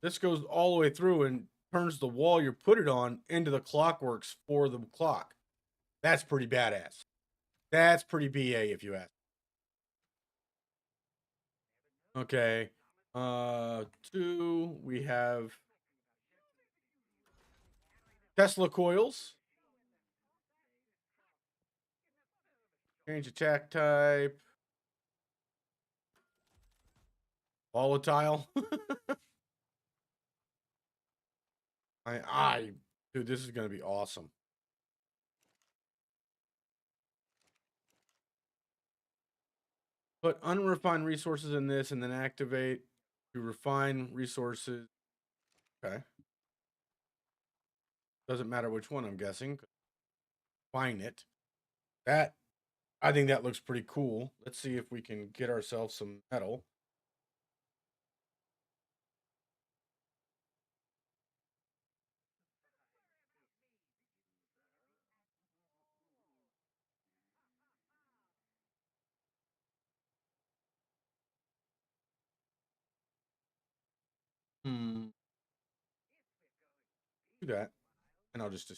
This goes all the way through and turns the wall you put it on into the clockworks for the clock. That's pretty badass. That's pretty BA if you ask. Okay. 2, we have Tesla coils. Change attack type. Volatile. Dude, this is gonna be awesome. Put unrefined resources in this and then activate to refine resources. Okay. Doesn't matter which one, I'm guessing. Find it. I think that looks pretty cool. Let's see if we can get ourselves some metal. Do that. And I'll just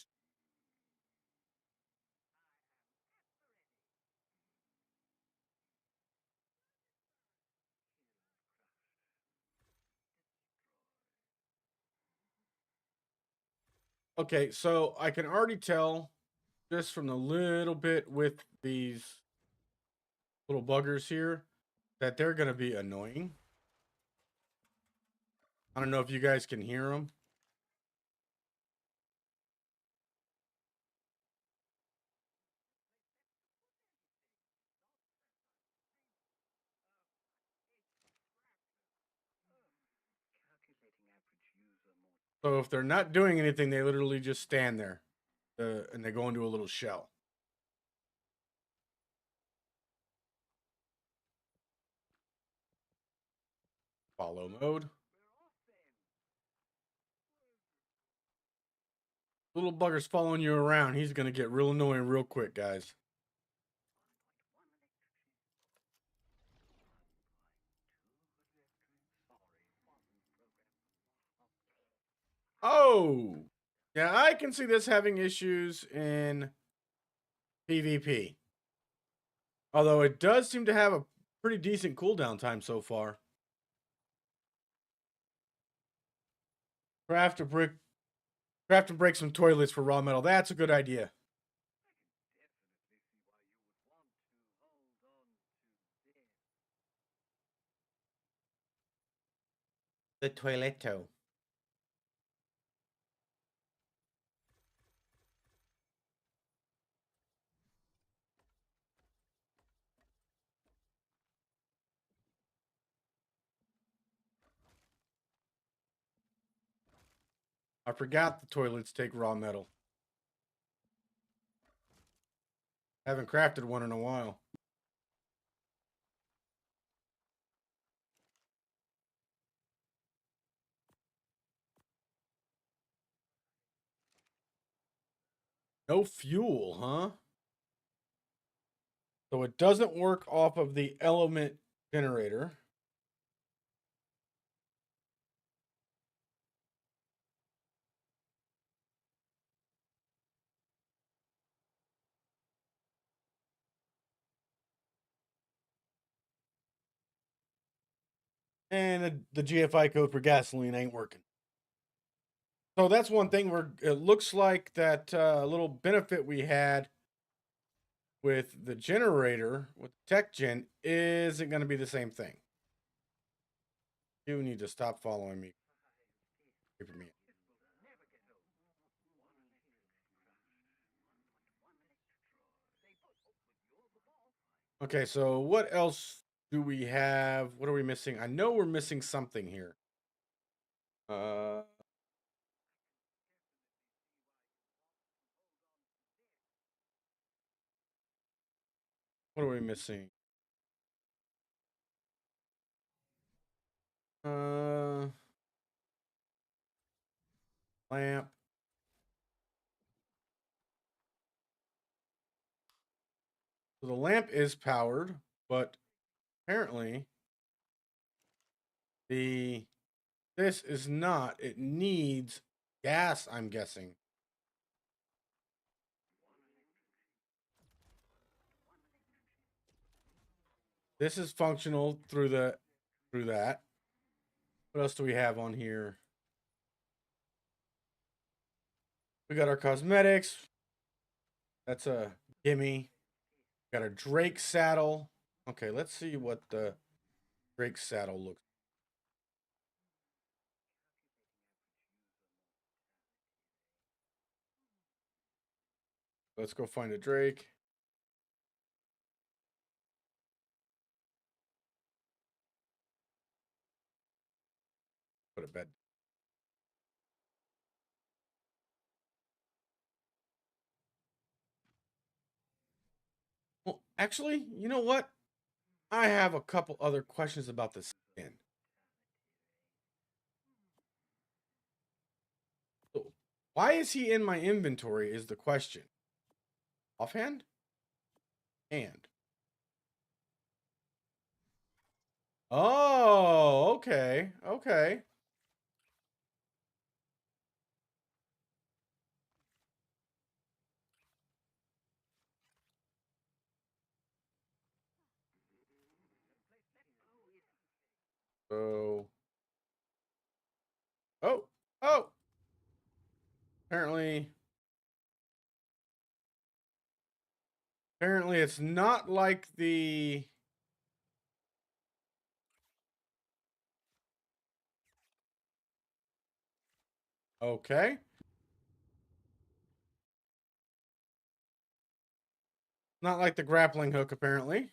Okay, so I can already tell just from the little bit with these little buggers here that they're going to be annoying. I don't know if you guys can hear them. So if they're not doing anything, they literally just stand there and they go into a little shell. Follow mode. Little bugger's following you around. He's going to get real annoying real quick, guys. Oh, yeah, I can see this having issues in PvP. Although it does seem to have a pretty decent cooldown time so far. Craft and break some toilets for raw metal. That's a good idea. The toileto. I forgot the toilets take raw metal. Haven't crafted one in a while. No fuel, huh? So it doesn't work off of the element generator. And the GFI code for gasoline ain't working. So that's one thing where it looks like that little benefit we had with the generator, with tech gen, isn't going to be the same thing. You need to stop following me. Creeping me. Okay, so what else do we have? What are we missing? I know we're missing something here. What are we missing? Lamp. So the lamp is powered, but apparently this is not. It needs gas, I'm guessing. This is functional through that. What else do we have on here? We got our cosmetics. That's a gimme. Got a Drake saddle. Okay, let's see what the Drake saddle looks. Let's go find a Drake. Put a bed. Well, actually, you know what? I have a couple other questions about the skin. So why is he in my inventory is the question. Offhand? And. Oh, okay. Okay. So. Oh. Oh. Apparently it's not like the okay. Not like the grappling hook, apparently.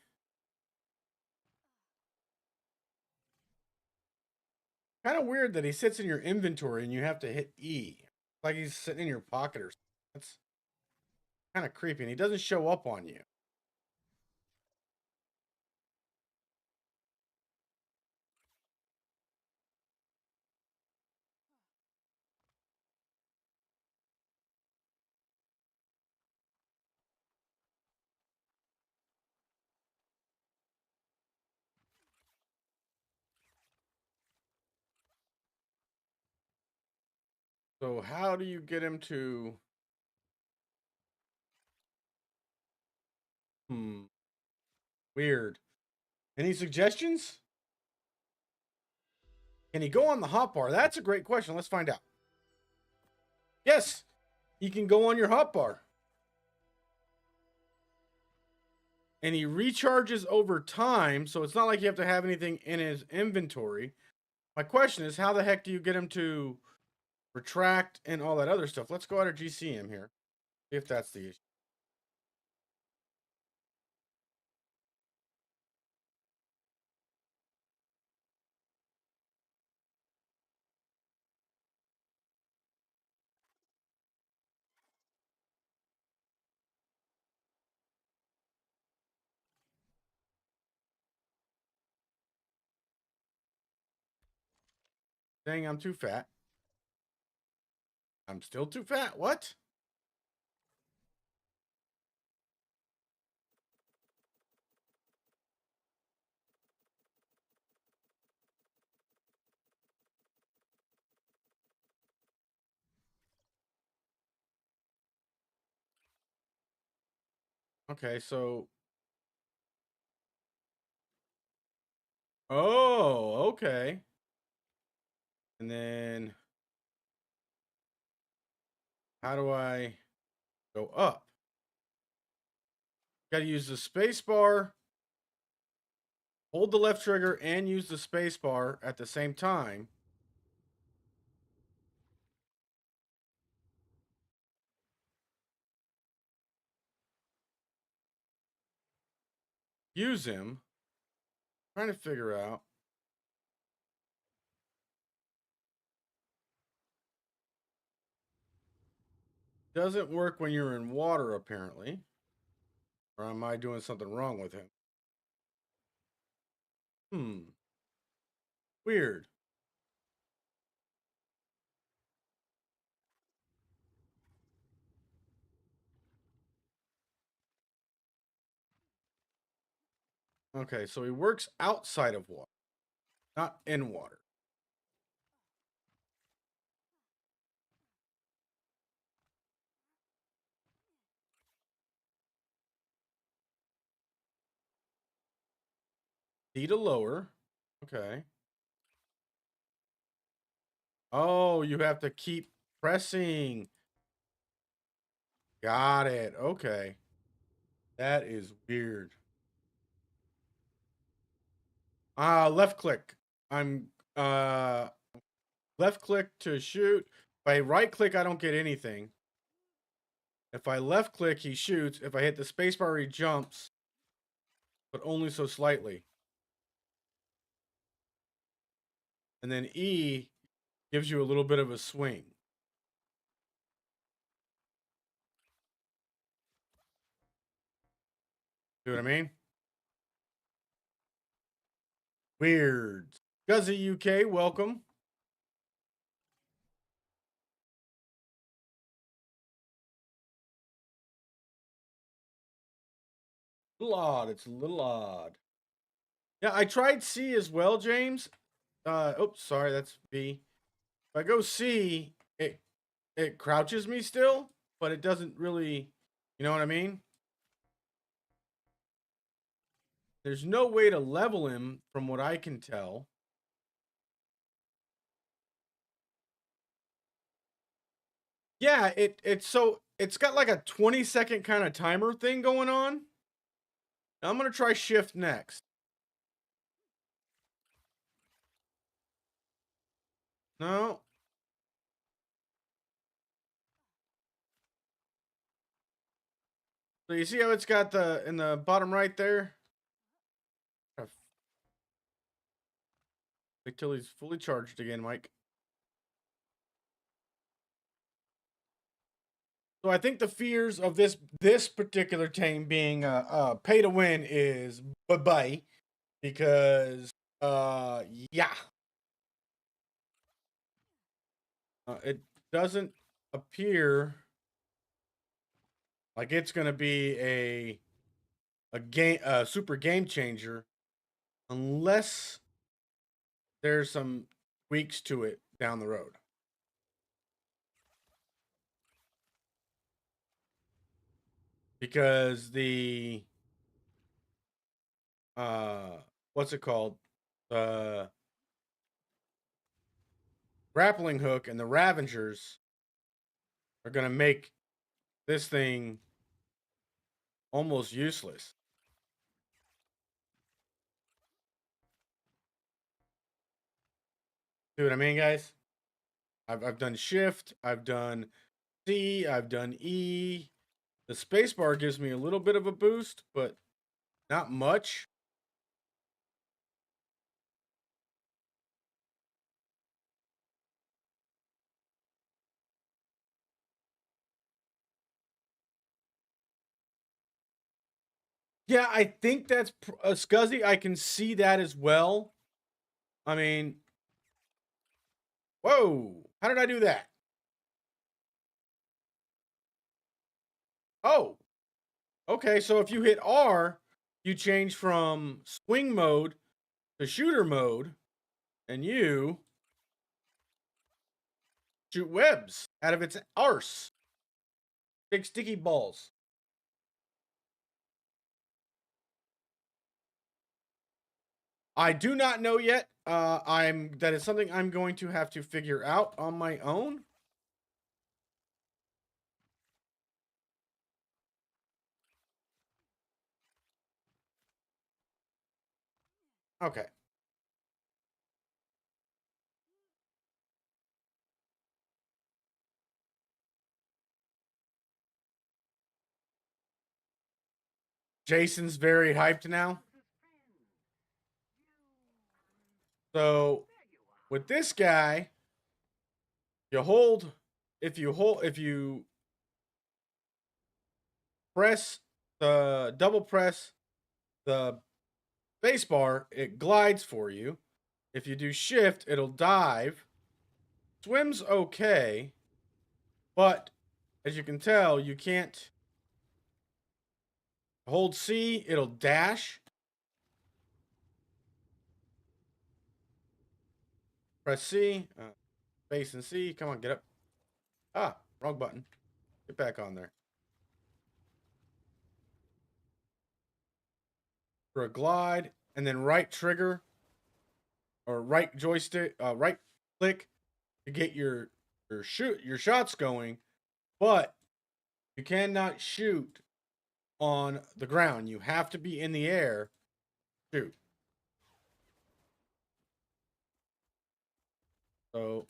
Kind of weird that he sits in your inventory and you have to hit E. Like he's sitting in your pocket or something. That's kind of creepy. And he doesn't show up on you. So how do you get him to... Weird. Any suggestions? Can he go on the hotbar? That's a great question. Let's find out. Yes, he can go on your hotbar. And he recharges over time, so it's not like you have to have anything in his inventory. My question is, how the heck do you get him to retract and all that other stuff? Let's go out of GCM here, if that's the issue. Saying I'm too fat. I'm still too fat. What? Okay, so... Oh, okay. And then... How do I go up? Got to use the space bar. hold the left trigger and use the space bar at the same time. Use him. Trying to figure out. Doesn't work when you're in water, apparently. Or am I doing something wrong with him? Weird. Okay, so he works outside of water, not in water. D to lower. Okay. Oh, you have to keep pressing. Got it. Okay. That is weird. Left click. I'm left click to shoot. If I right click, I don't get anything. If I left click, he shoots. If I hit the spacebar, he jumps. But only so slightly. And then E gives you a little bit of a swing. See what I mean? Weird. Guzzy UK, welcome. A little odd. It's a little odd. Yeah, I tried C as well, James. Oops, sorry, that's B. If I go C, it crouches me still, but it doesn't really, you know what I mean? There's no way to level him from what I can tell. Yeah, it's got like a 20-second kind of timer thing going on. Now I'm gonna try shift next. No. So you see how it's got the in the bottom right there? Wait till he's fully charged again, Mike. So I think the fears of this particular team being pay to win is bye-bye, because yeah. It doesn't appear like it's going to be a super game changer unless there's some tweaks to it down the road. Because the what's it called? Grappling hook and the Ravengers are going to make this thing almost useless. See what I mean, guys? I've done shift, I've done C, I've done E. The spacebar gives me a little bit of a boost, but not much. Yeah, I think that's Scuzzy. I can see that as well. I mean, whoa, how did I do that? Oh, okay. So if you hit R, you change from swing mode to shooter mode, and you shoot webs out of its arse. Big sticky balls. I do not know yet. That is something I'm going to have to figure out on my own. Okay. Jason's very hyped now. So with this guy, you hold, if you press double press the space bar, it glides for you. If you do shift, it'll dive. Swim's okay, but as you can tell, you can't hold C, it'll dash. Press C, space and C. Come on, get up. Ah, wrong button. Get back on there. For a glide, and then right trigger or right joystick, right click to get your shots going, but you cannot shoot on the ground. You have to be in the air. Shoot. So,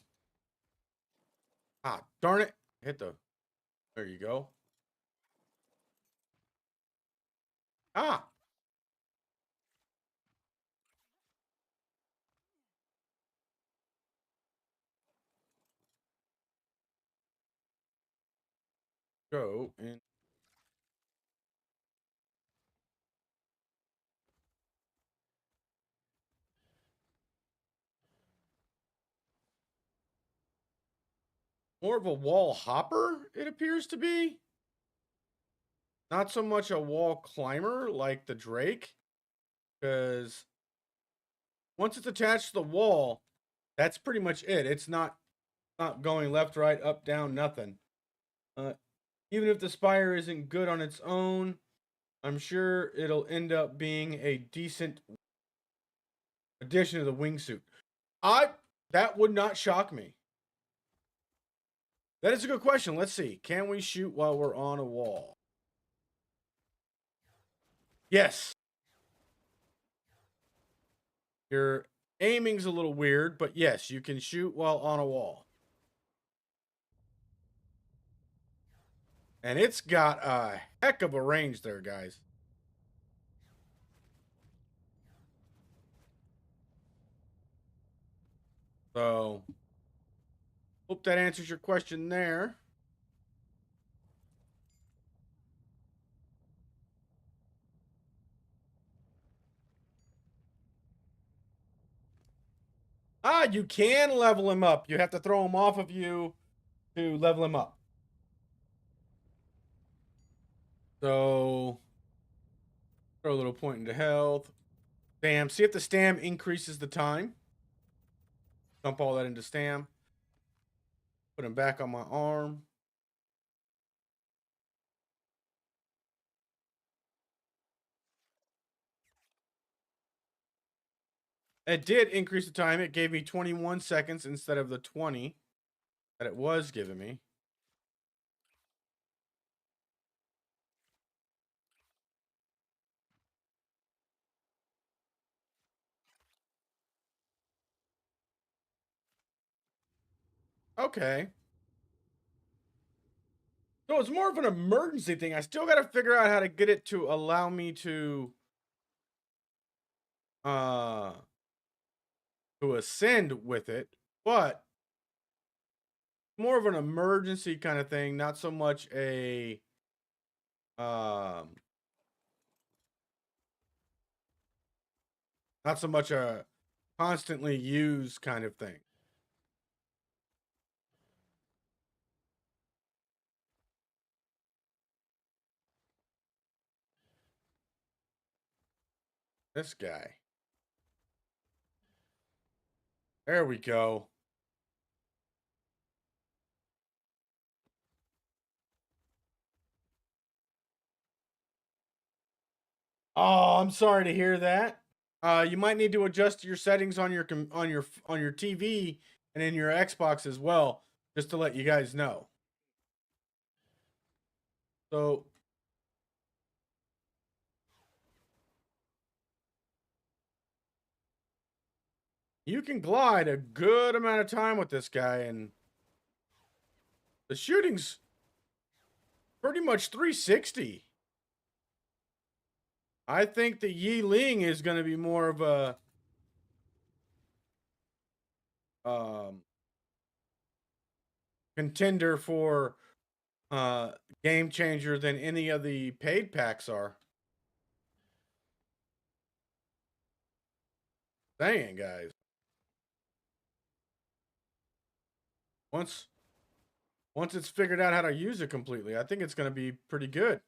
darn it! Hit the. There you go. Ah. Go and. More of a wall hopper, it appears to be. Not so much a wall climber like the Drake, because once it's attached to the wall, that's pretty much it. It's not going left, right, up, down, nothing. Even if the Spire isn't good on its own, I'm sure it'll end up being a decent addition to the wingsuit. That would not shock me. That is a good question. Let's see. Can we shoot while we're on a wall? Yes. Your aiming's a little weird, but yes, you can shoot while on a wall. And it's got a heck of a range there, guys. So, hope that answers your question there. You can level him up. You have to throw him off of you to level him up. So, throw a little point into health. Stam. See if the stam increases the time. Dump all that into stam. Put him back on my arm. It did increase the time. It gave me 21 seconds instead of the 20 that it was giving me. Okay. So it's more of an emergency thing. I still got to figure out how to get it to allow me to ascend with it, but more of an emergency kind of thing, not so much a not so much a constantly used kind of thing. This guy. There we go. Oh, I'm sorry to hear that. You might need to adjust your settings on your TV and in your Xbox as well, just to let you guys know. So You can glide a good amount of time with this guy, and the shooting's pretty much 360. I think the Yi Ling is going to be more of a contender for game changer than any of the paid packs are. Dang, guys. Once it's figured out how to use it completely, I think it's going to be pretty good.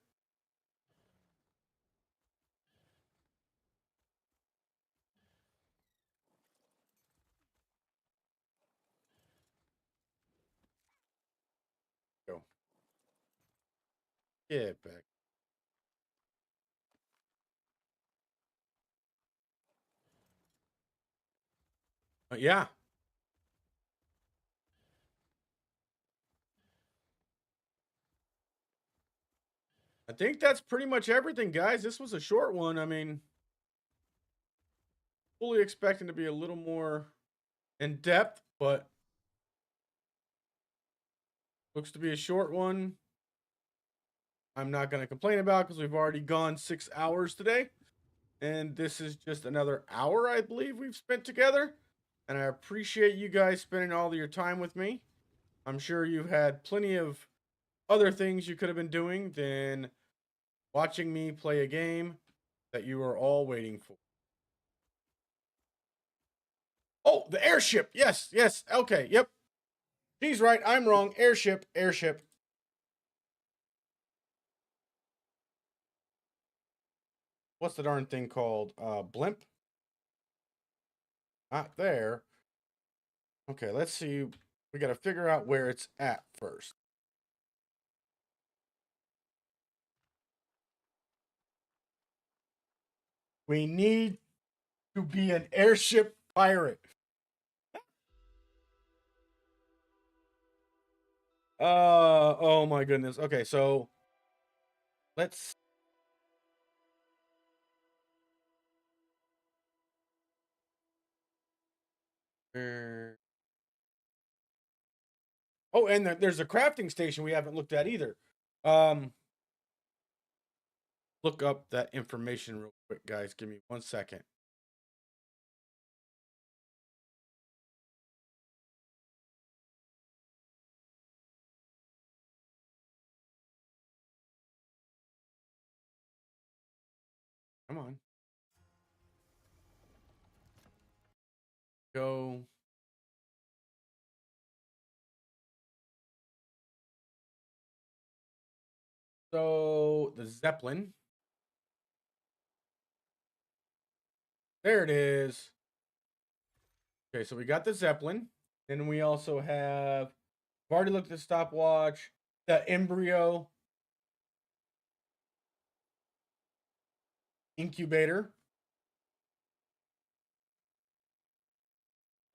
Go. Get back. Yeah. I think that's pretty much everything, guys. This was a short one. I mean, fully expecting to be a little more in depth, but looks to be a short one. I'm not going to complain about because we've already gone 6 hours today. And this is just another hour, I believe, we've spent together. And I appreciate you guys spending all of your time with me. I'm sure you've had plenty of other things you could have been doing than watching me play a game that you are all waiting for. Oh, the airship. Yes, yes. Okay, yep. She's right. I'm wrong. Airship, airship. What's the darn thing called? Blimp? Not there. Okay, let's see. We got to figure out where it's at first. We need to be an airship pirate. Oh my goodness. Okay, so let's oh, and there's a crafting station we haven't looked at either. Look up that information real quick, guys. Give me 1 second. Come on. Go. So the Zeppelin. There it is. Okay, so we got the Zeppelin. Then we also have, I've already looked at the stopwatch, the embryo incubator.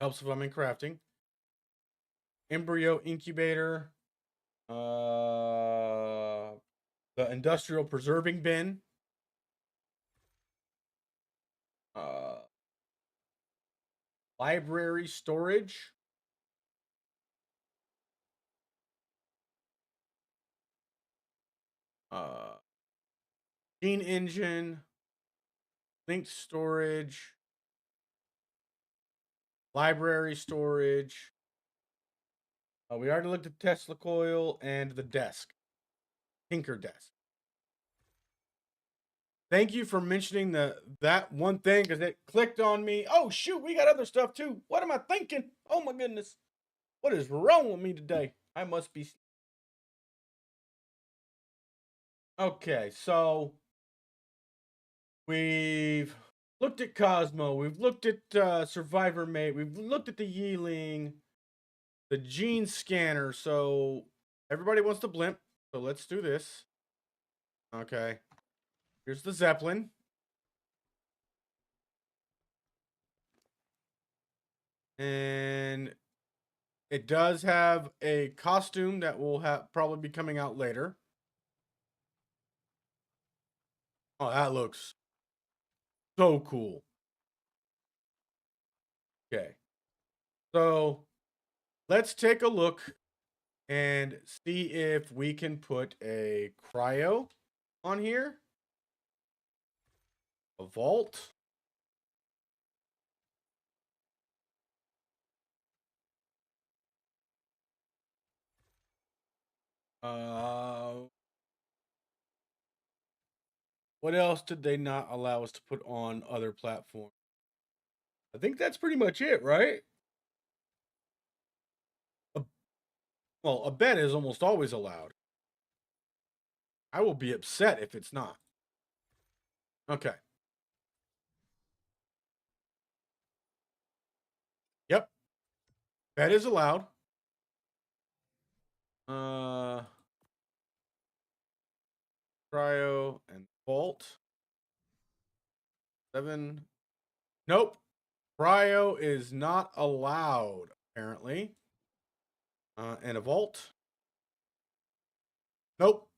Helps if I'm in crafting. Embryo incubator. The industrial preserving bin. Library storage. Gene engine. Linked storage. Library storage. We already looked at Tesla coil and the desk. Tinker desk. Thank you for mentioning that one thing because it clicked on me. Oh shoot, we got other stuff too. What am I thinking? Oh my goodness. What is wrong with me today? I must be. Okay, so we've looked at Cosmo. We've looked at Survivor Mate. We've looked at the Yeeling, the Gene Scanner. So everybody wants to blimp. So let's do this. Okay. Here's the Zeppelin. And it does have a costume that will probably be coming out later. Oh, that looks so cool. Okay. So let's take a look and see if we can put a cryo on here. A vault. What else did they not allow us to put on other platforms? I think that's pretty much it, right? Well, a bed is almost always allowed. I will be upset if it's not. Okay. Yep. Bed is allowed. Cryo and vault. 7. Nope. Cryo is not allowed, apparently. And a vault. Nope.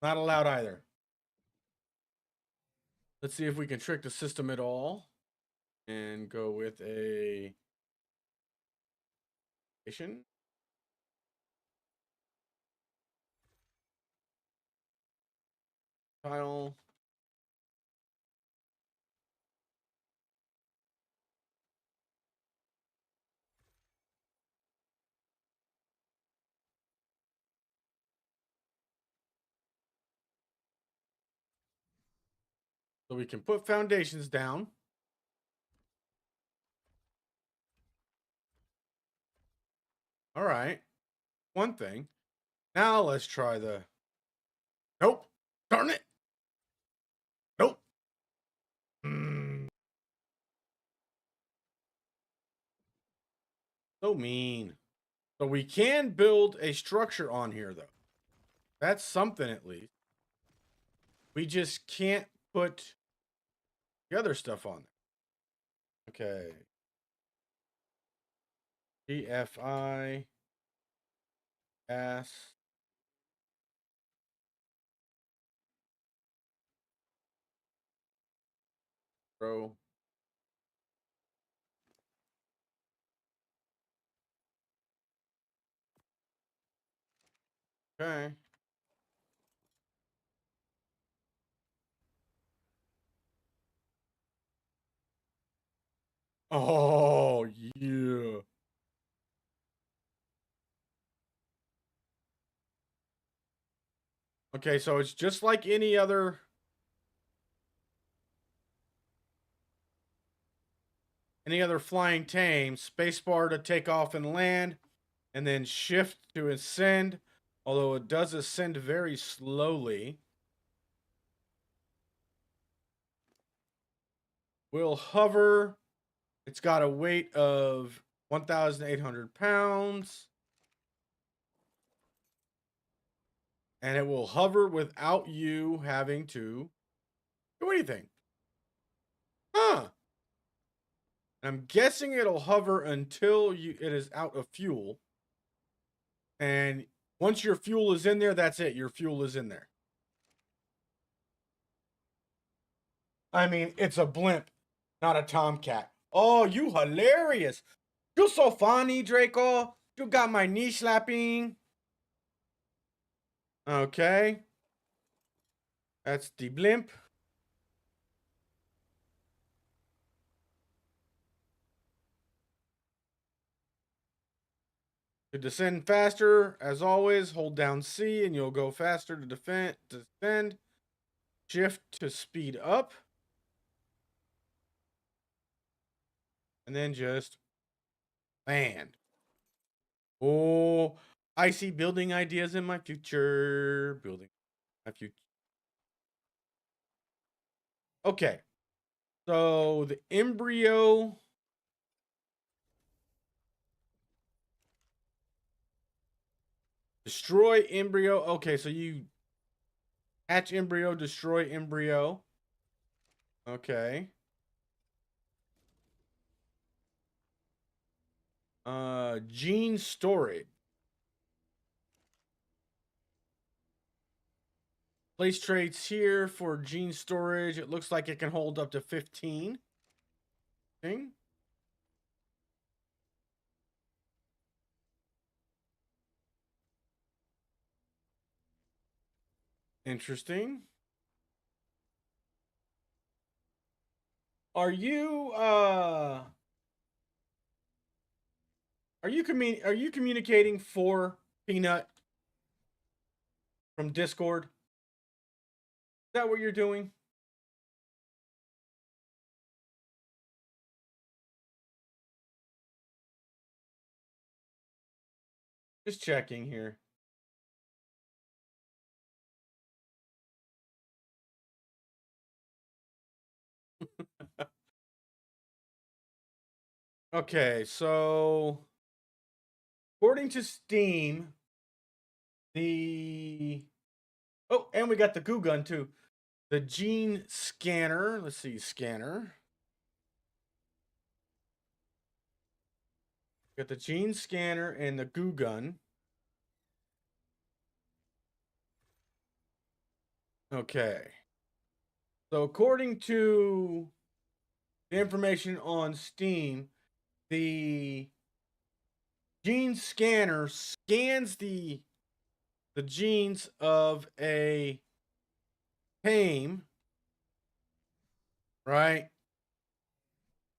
Not allowed either. Let's see if we can trick the system at all. And go with a station. Tile. So we can put foundations down. All right. One thing. Now let's try the... Nope. Darn it. Nope. So mean. So we can build a structure on here, though. That's something at least. We just can't put the other stuff on there. Okay. GFI. S. Pro. Okay. Oh, yeah. Okay, so it's just like any other flying tame. Spacebar to take off and land, and then shift to ascend, although it does ascend very slowly. We'll hover. It's got a weight of 1,800 pounds. And it will hover without you having to do anything. Huh. I'm guessing it'll hover until it is out of fuel. And once your fuel is in there, that's it. Your fuel is in there. I mean, it's a blimp, not a tomcat. Oh, you hilarious. You so funny, Draco. You got my knee slapping. Okay. That's the blimp. To descend faster, as always, hold down C and you'll go faster to descend. Shift to speed up. And then just land. Oh, I see building ideas in my future. Building my future. Okay. So the embryo. Destroy embryo. Okay, so you hatch embryo, destroy embryo. Okay. Gene storage. Place traits here for gene storage. It looks like it can hold up to 15. Okay. Interesting. Are you communicating for Peanut from Discord? Is that what you're doing? Just checking here. Okay, so according to Steam, and we got the goo gun too. The gene scanner. Let's see, scanner. Got the gene scanner and the goo gun. Okay. So according to the information on Steam, the gene scanner scans the genes of a tame, right?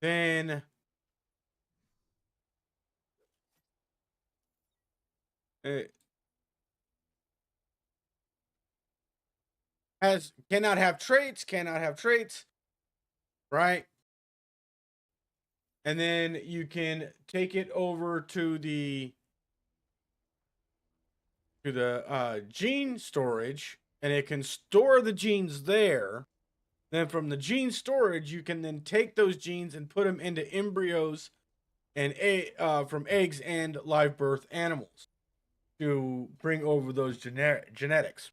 Then it cannot have traits, right? And then you can take it over to the gene storage, and it can store the genes there. Then from the gene storage, you can then take those genes and put them into embryos and from eggs and live birth animals to bring over those genetics.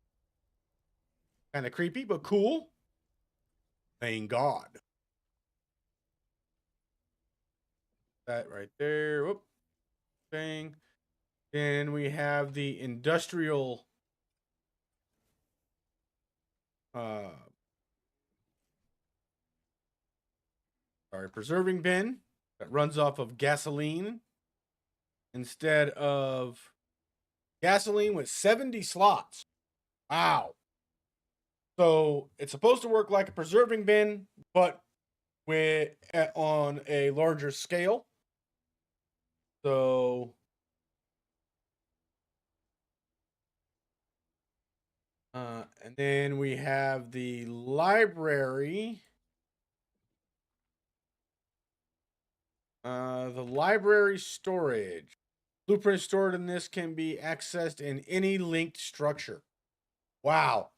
Kind of creepy, but cool. Thank God. That right there. Whoop. Bang. Then we have the industrial preserving bin that runs off of gasoline instead of gasoline with 70 slots. Wow. So it's supposed to work like a preserving bin, but on a larger scale. So and then we have the library. The library storage. Blueprints stored in this can be accessed in any linked structure. Wow.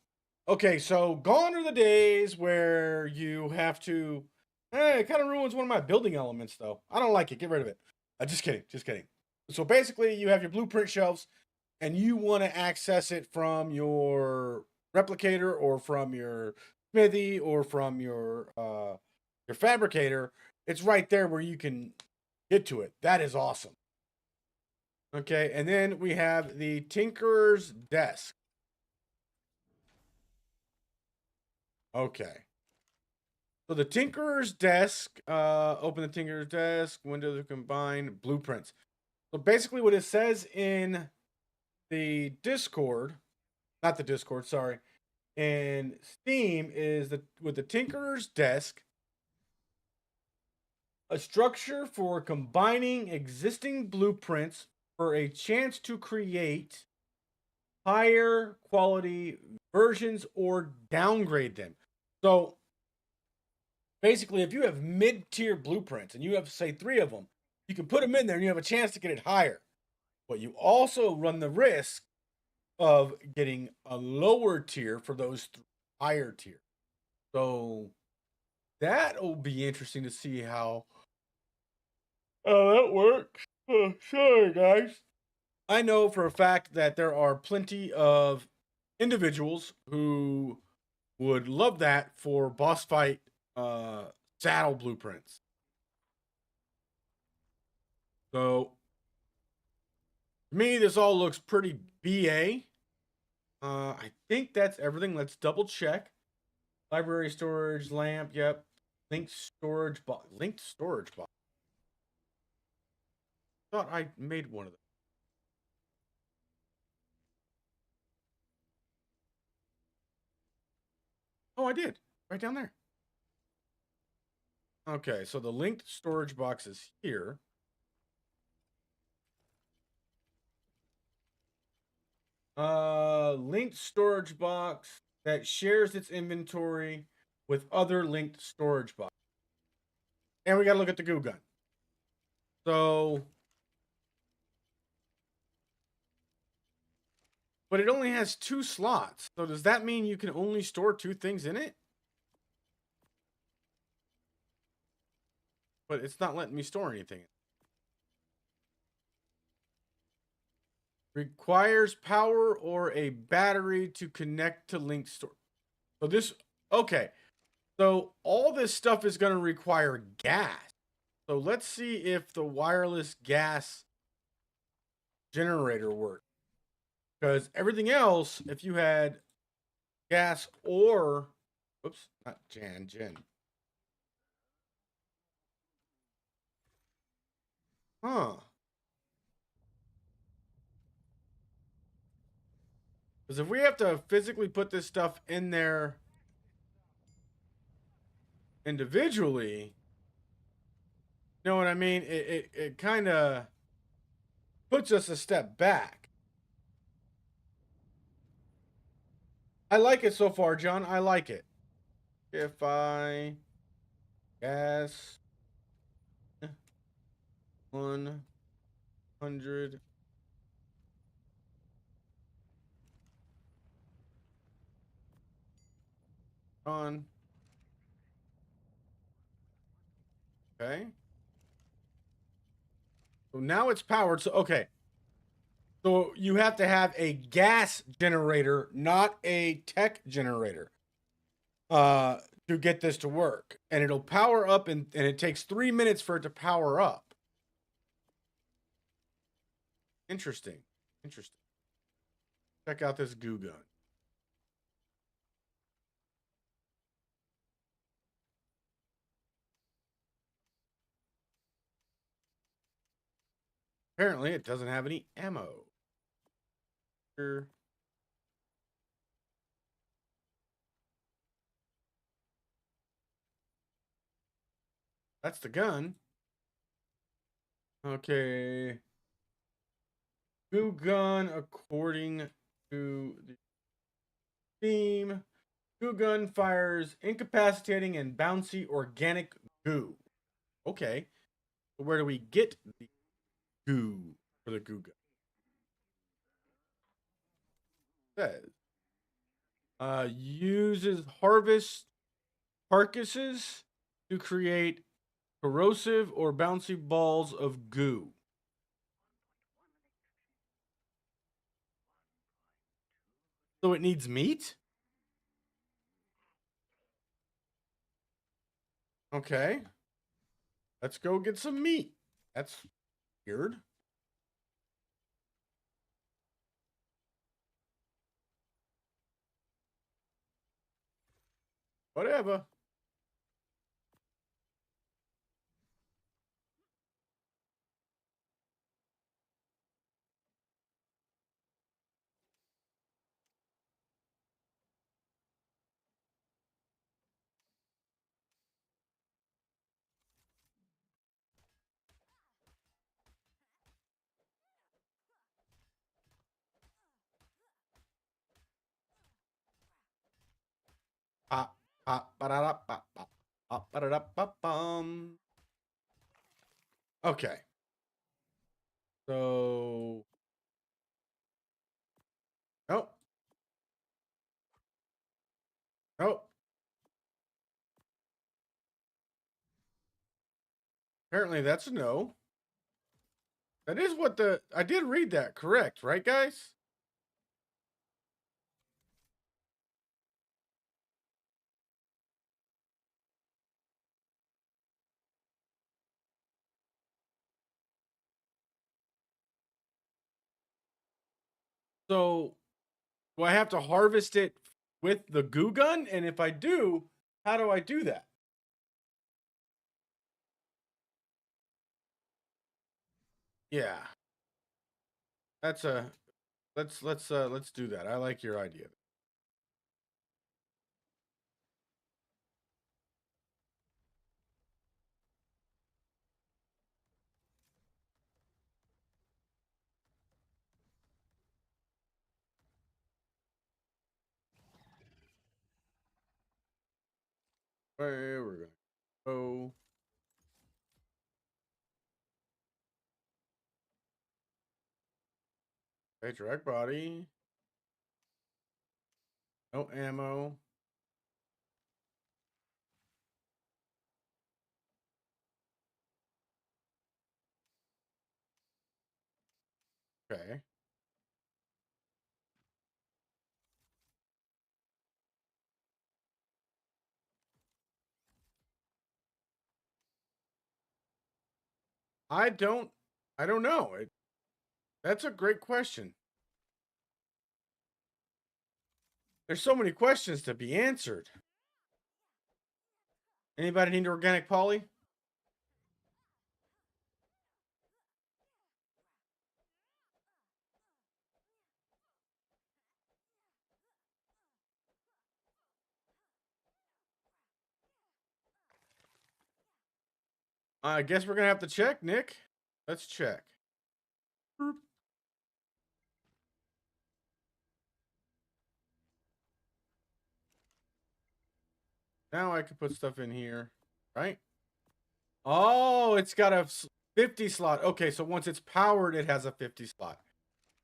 Okay, so gone are the days where you have to. It kind of ruins one of my building elements, though. I don't like it. Get rid of it. Just kidding. Just kidding. So basically, you have your blueprint shelves, and you want to access it from your replicator or from your smithy or from your fabricator. It's right there where you can get to it. That is awesome. Okay, and then we have the Tinkerer's Desk. Okay. So the Tinkerer's Desk, open the Tinkerer's Desk, window to combine blueprints. So basically what it says in the Discord, not the Discord, sorry, in Steam is that with the Tinkerer's Desk, a structure for combining existing blueprints for a chance to create higher quality versions or downgrade them. So basically, if you have mid-tier blueprints and you have, say, 3 of them, you can put them in there and you have a chance to get it higher. But you also run the risk of getting a lower tier for those higher tier. So that'll be interesting to see how that works. Oh, sorry, guys. I know for a fact that there are plenty of individuals who would love that for boss fight saddle blueprints. So, to me, this all looks pretty BA. I think that's everything. Let's double check. Library storage, lamp, yep. Linked storage box. Linked storage box. Thought I made one of them. Oh, I did. Right down there. Okay, so the linked storage box is here. Linked storage box that shares its inventory with other linked storage box. And we got to look at the goo gun. So, but it only has 2 slots. So does that mean you can only store 2 things in it? But it's not letting me store anything. Requires power or a battery to connect to linked store. So this, okay. So all this stuff is going to require gas. So let's see if the wireless gas generator works. Because everything else, if you had gas or, oops, not Jen. Huh. Because if we have to physically put this stuff in there individually, you know what I mean? It kind of puts us a step back. I like it so far, John. I like it. If I gas 100 on. Okay. So now it's powered. So, okay. So you have to have a gas generator, not a tech generator, to get this to work. And it'll power up, and it takes 3 minutes for it to power up. Interesting. Interesting. Check out this goo gun. Apparently, it doesn't have any ammo. Here. That's the gun. Okay. Goo gun, according to the theme, goo gun fires incapacitating and bouncy organic goo. Okay. So where do we get the goo for the goo gun? It says uses harvest carcasses to create corrosive or bouncy balls of goo. So it needs meat? Okay. Let's go get some meat. That's weird. Whatever. Pop, pop, ba-da-da, pop, pop, pop, ba-da-da, pop, bum. Okay. So, nope. Nope. Apparently that's a no. That is what I did read that correct, right, guys? So, do I have to harvest it with the goo gun? And if I do, how do I do that? Yeah. That's a let's do that. I like your idea. Where we're gonna go. Okay, direct body. No ammo. Okay. I don't know. That's a great question. There's so many questions to be answered. Anybody need organic poly? I guess we're gonna have to check, Nick. Let's check. Boop. Now I can put stuff in here, right? Oh, it's got a 50 slot. Okay, so once it's powered, it has a 50 slot.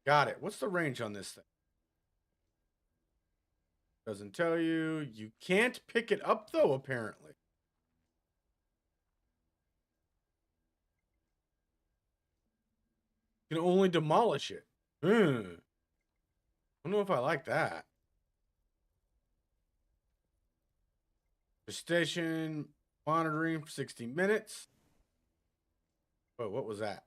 Got it. What's the range on this thing? Doesn't tell you. You can't pick it up, though, apparently. You can only demolish it. I don't know if I like that. Station monitoring for 60 minutes. Whoa, what was that?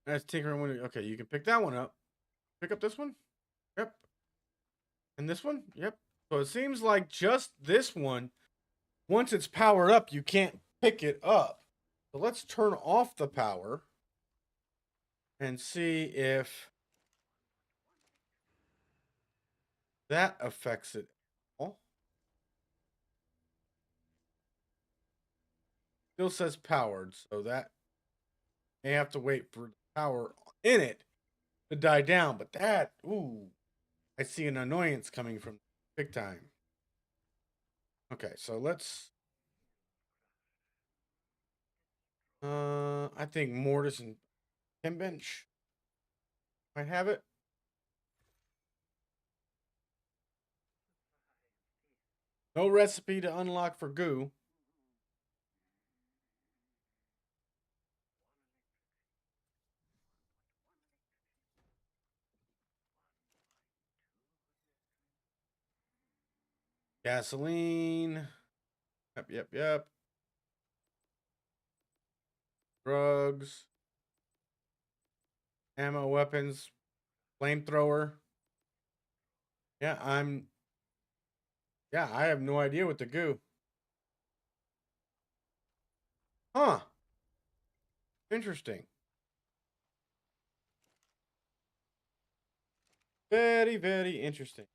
That's tinkering window. Okay, you can pick that one up. Pick up this one? Yep. And this one? Yep. So it seems like just this one, once it's powered up, you can't pick it up. So let's turn off the power and see if that affects it at all. Still says powered, so that may have to wait for the power in it to die down. But that, ooh, I see an annoyance coming from big time. Okay, so let's I think Mortis and Kim Bench might have it. No recipe to unlock for goo. Gasoline. Yep. Drugs. Ammo, weapons. Flamethrower. Yeah, I have no idea what the goo. Huh. Interesting. Very, very interesting.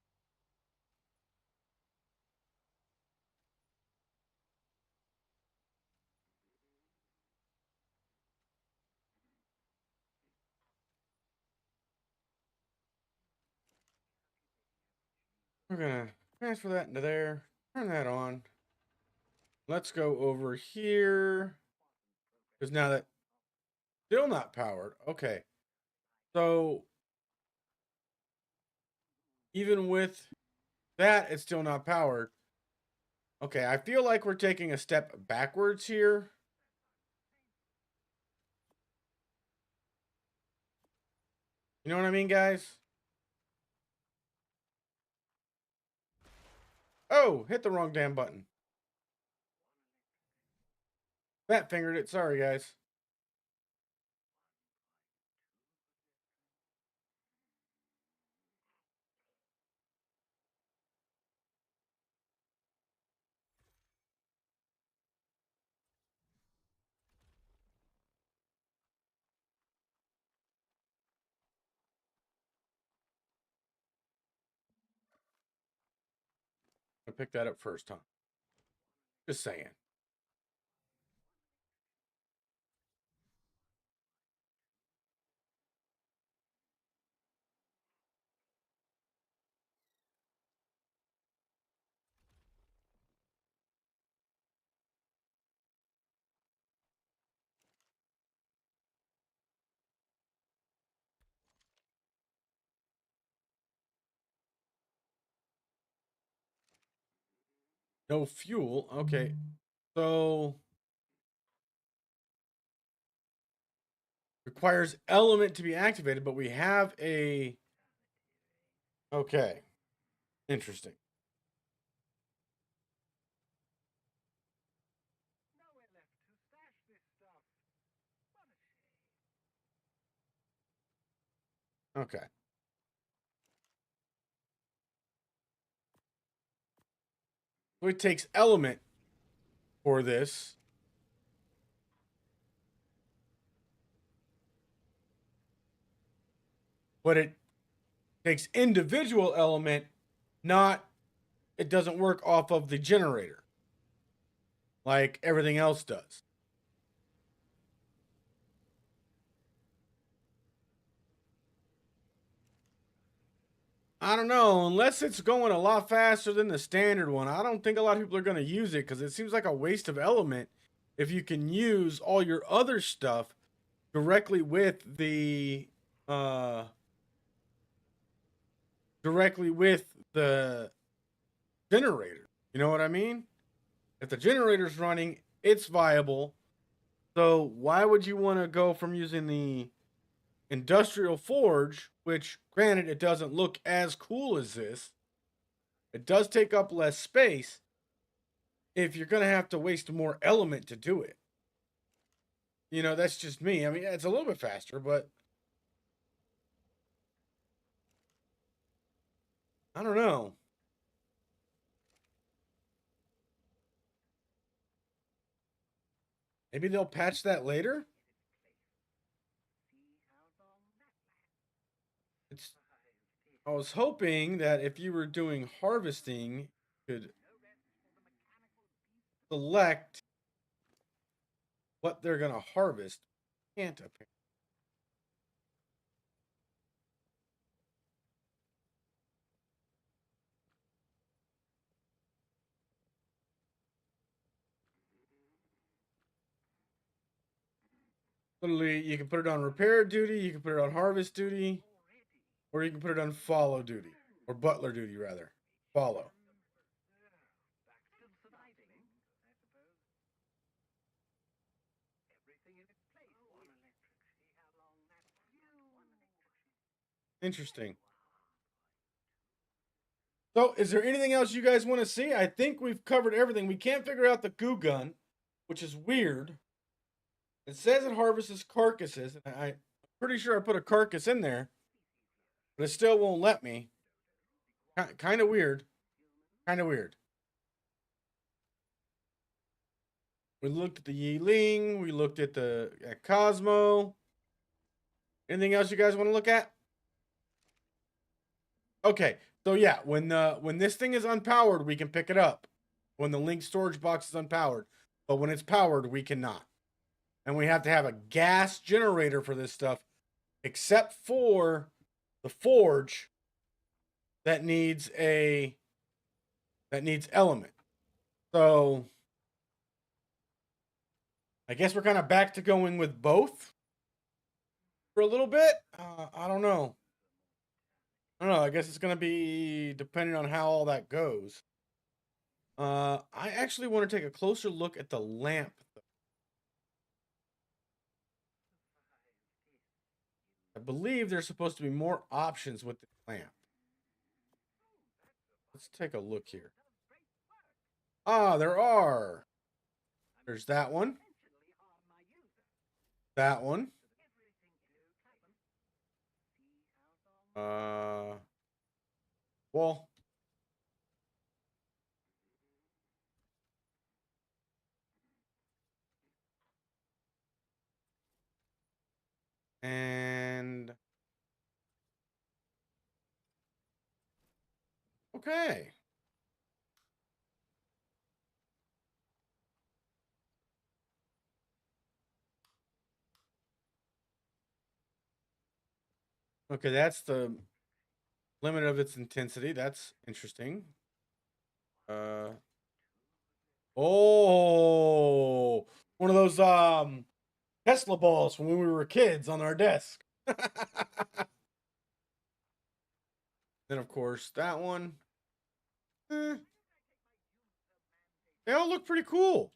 We're gonna transfer that into there. Turn that on. Let's go over here. Because now that still not powered. Okay. So even with that, it's still not powered. Okay, I feel like we're taking a step backwards here. You know what I mean, guys? Oh, hit the wrong damn button. Fat fingered it. Sorry, guys. I picked that up first, huh? Just saying. No fuel. Okay. So requires element to be activated, but we have a. Okay. Interesting. Okay. So it takes element for this. But it takes individual element, not, it doesn't work off of the generator like everything else does. I don't know, unless it's going a lot faster than the standard one. I don't think a lot of people are going to use it because it seems like a waste of element if you can use all your other stuff directly with the generator. You know what I mean? If the generator's running, it's viable. So why would you want to go from using the industrial forge, which granted it doesn't look as cool as this, it does take up less space, if you're going to have to waste more element to do it? You know, that's just me. I mean, it's a little bit faster, but I don't know. Maybe they'll patch that later. It's, I was hoping that if you were doing harvesting, you could select what they're going to harvest. Can't apparently. Literally, you can put it on repair duty, you can put it on harvest duty, or you can put it on follow duty, or butler duty, rather. Follow. Interesting. So, is there anything else you guys want to see? I think we've covered everything. We can't figure out the goo gun, which is weird. It says it harvests carcasses, and I'm pretty sure I put a carcass in there, but it still won't let me. Kind of weird. Kind of weird. We looked at the Yiling. We looked at the Cosmo. Anything else you guys want to look at? Okay, so yeah, when this thing is unpowered, we can pick it up. When the link storage box is unpowered, but when it's powered, we cannot. And we have to have a gas generator for this stuff, except for the forge that needs element. So I guess we're kind of back to going with both for a little bit. I don't know. I guess it's going to be depending on how all that goes. I actually want to take a closer look at the lamp. I believe there's supposed to be more options with the lamp. Let's take a look here. Ah, there are. There's that one. That one. Well. And okay. Okay, that's the limit of its intensity. That's interesting. Oh, one of those Tesla balls from when we were kids on our desk. Then of course that one. They all look pretty cool.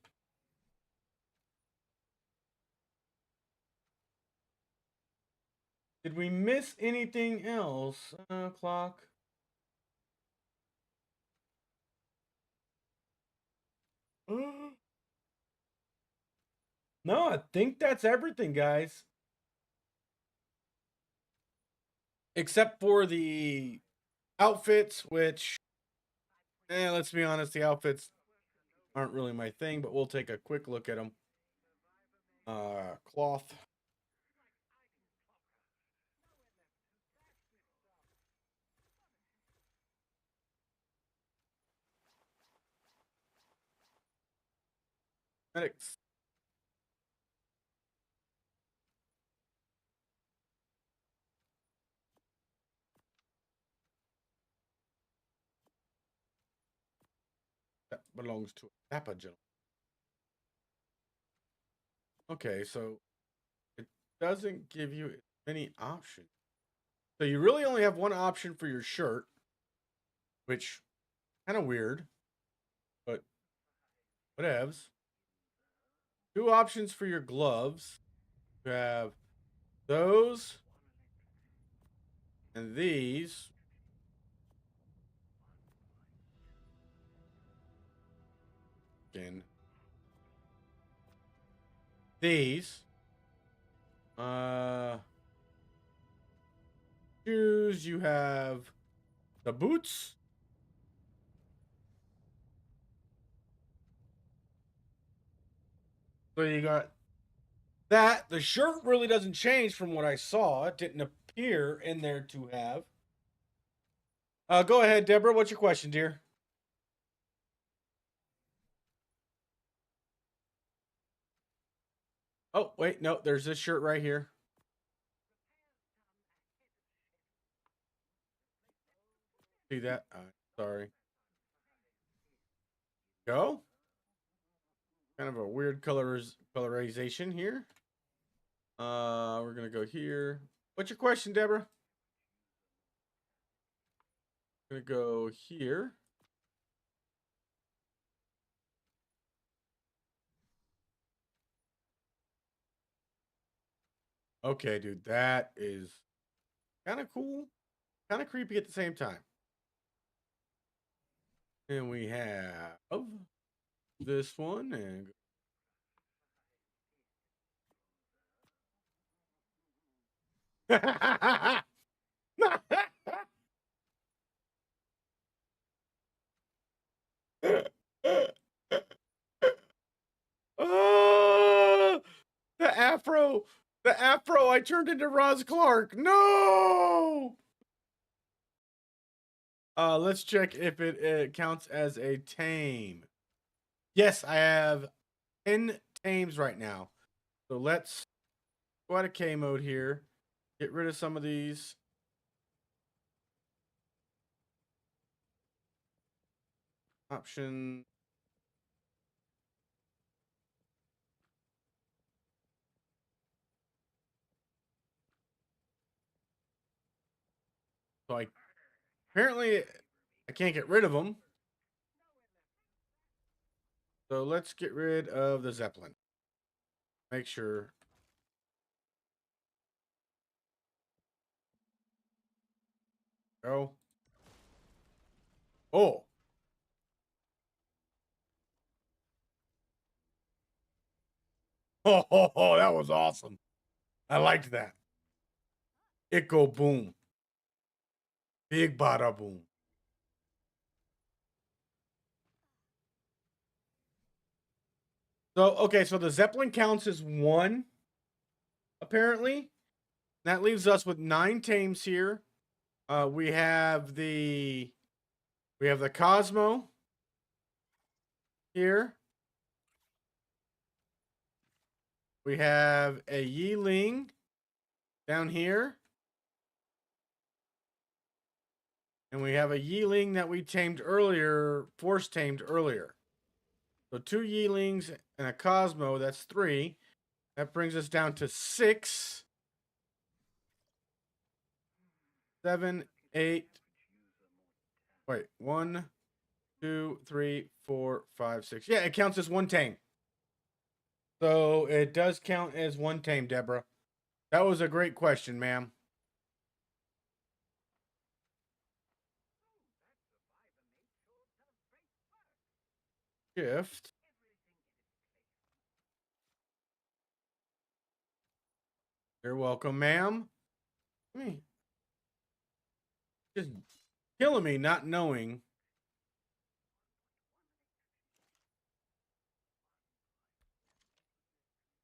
Did we miss anything else? Clock. No, I think that's everything, guys. Except for the outfits, which, let's be honest, the outfits aren't really my thing, but we'll take a quick look at them. Cloth. Medics. That belongs to a Dapper gentleman. Okay, so it doesn't give you any options. So you really only have one option for your shirt, which kind of weird, but whatevs. Two options for your gloves. You have those and these. Again. These. Shoes, you have the boots. So you got that. The shirt really doesn't change from what I saw. It didn't appear in there to have. Go ahead, Deborah. What's your question, dear? Oh, wait. No, there's this shirt right here. See that? Sorry. Go. Kind of a weird colorization here. We're gonna go here. What's your question, Deborah? Gonna go here. Okay, dude, that is kind of cool, kind of creepy at the same time. And we have this one and oh, the afro, I turned into Roz Clark. No. Let's check if it counts as a tame. Yes, I have 10 tames right now. So let's go out of K mode here. Get rid of some of these. Option. So apparently I can't get rid of them. So let's get rid of the Zeppelin. Make sure. Go. Oh. Oh, that was awesome. I liked that. It go boom. Big bada boom. So, okay, so the Zeppelin counts as one, apparently. That leaves us with 9 tames here. We have the Cosmo here. We have a Yiling down here. And we have a Yiling that we tamed earlier, force tamed earlier. So 2 Yilings and a Cosmo, that's 3. That brings us down to 6, 7, 8. Wait, 1, 2, 3, 4, 5, 6. Yeah, it counts as one tame. So it does count as one tame, Deborah. That was a great question, ma'am. Shift. You're welcome, ma'am. Me. Just killing me not knowing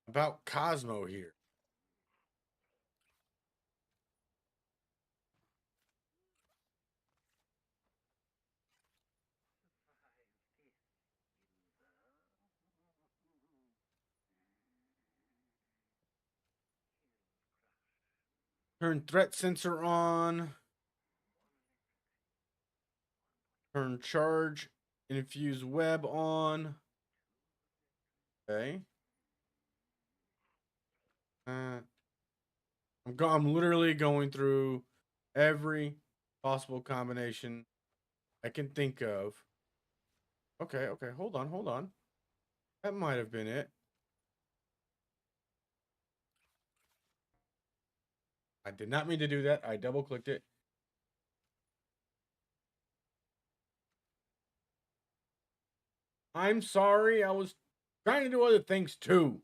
about Cosmo here. Turn threat sensor on. Turn charge infuse web on. Okay. I'm literally going through every possible combination I can think of. Okay, hold on. That might have been it. I did not mean to do that. I double clicked it. I'm sorry. I was trying to do other things too.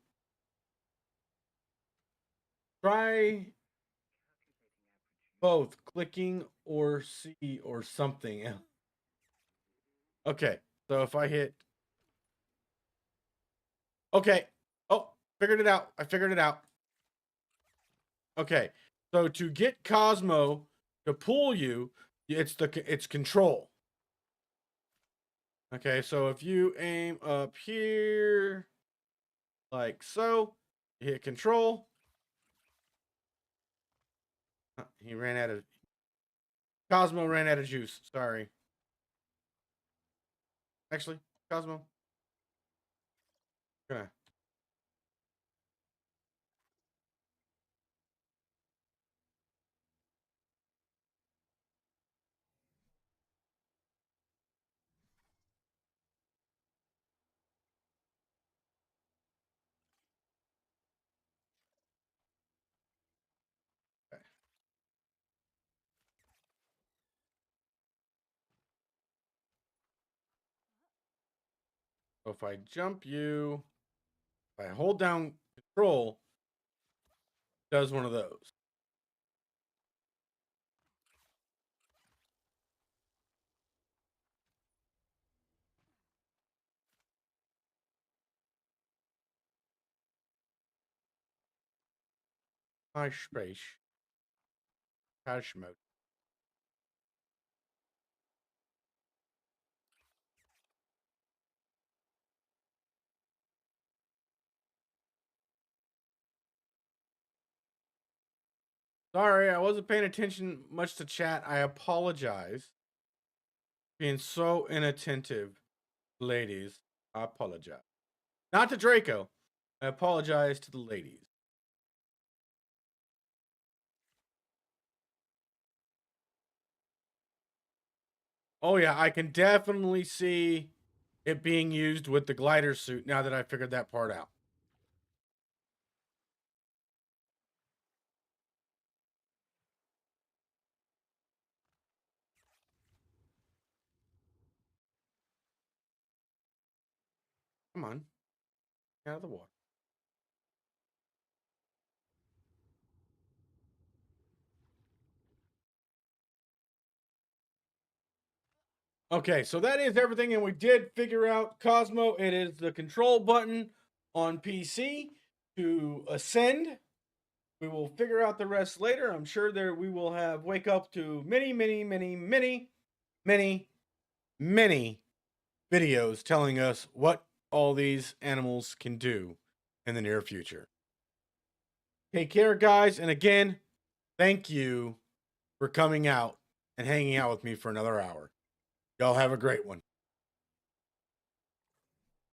Try both clicking or C or something. Okay, so if I hit. Okay. Oh, figured it out. I figured it out. Okay, so to get Cosmo to pull you, it's control. Okay, so if you aim up here, like so, you hit control. He ran out of. Cosmo ran out of juice. Sorry. Actually, Cosmo. Gonna. Okay. So if I jump you, if I hold down control, it does one of those. High space. Cache mode. Sorry, I wasn't paying attention much to chat. I apologize. Being so inattentive, ladies. I apologize. Not to Draco. I apologize to the ladies. Oh yeah, I can definitely see it being used with the glider suit now that I figured that part out. Come on. Get out of the water. Okay, so that is everything, and we did figure out Cosmo. It is the control button on PC to ascend. We will figure out the rest later. I'm sure there we will have wake up to many videos telling us what all these animals can do in the near future. Take care, guys, and again, thank you for coming out and hanging out with me for another hour. Y'all have a great one.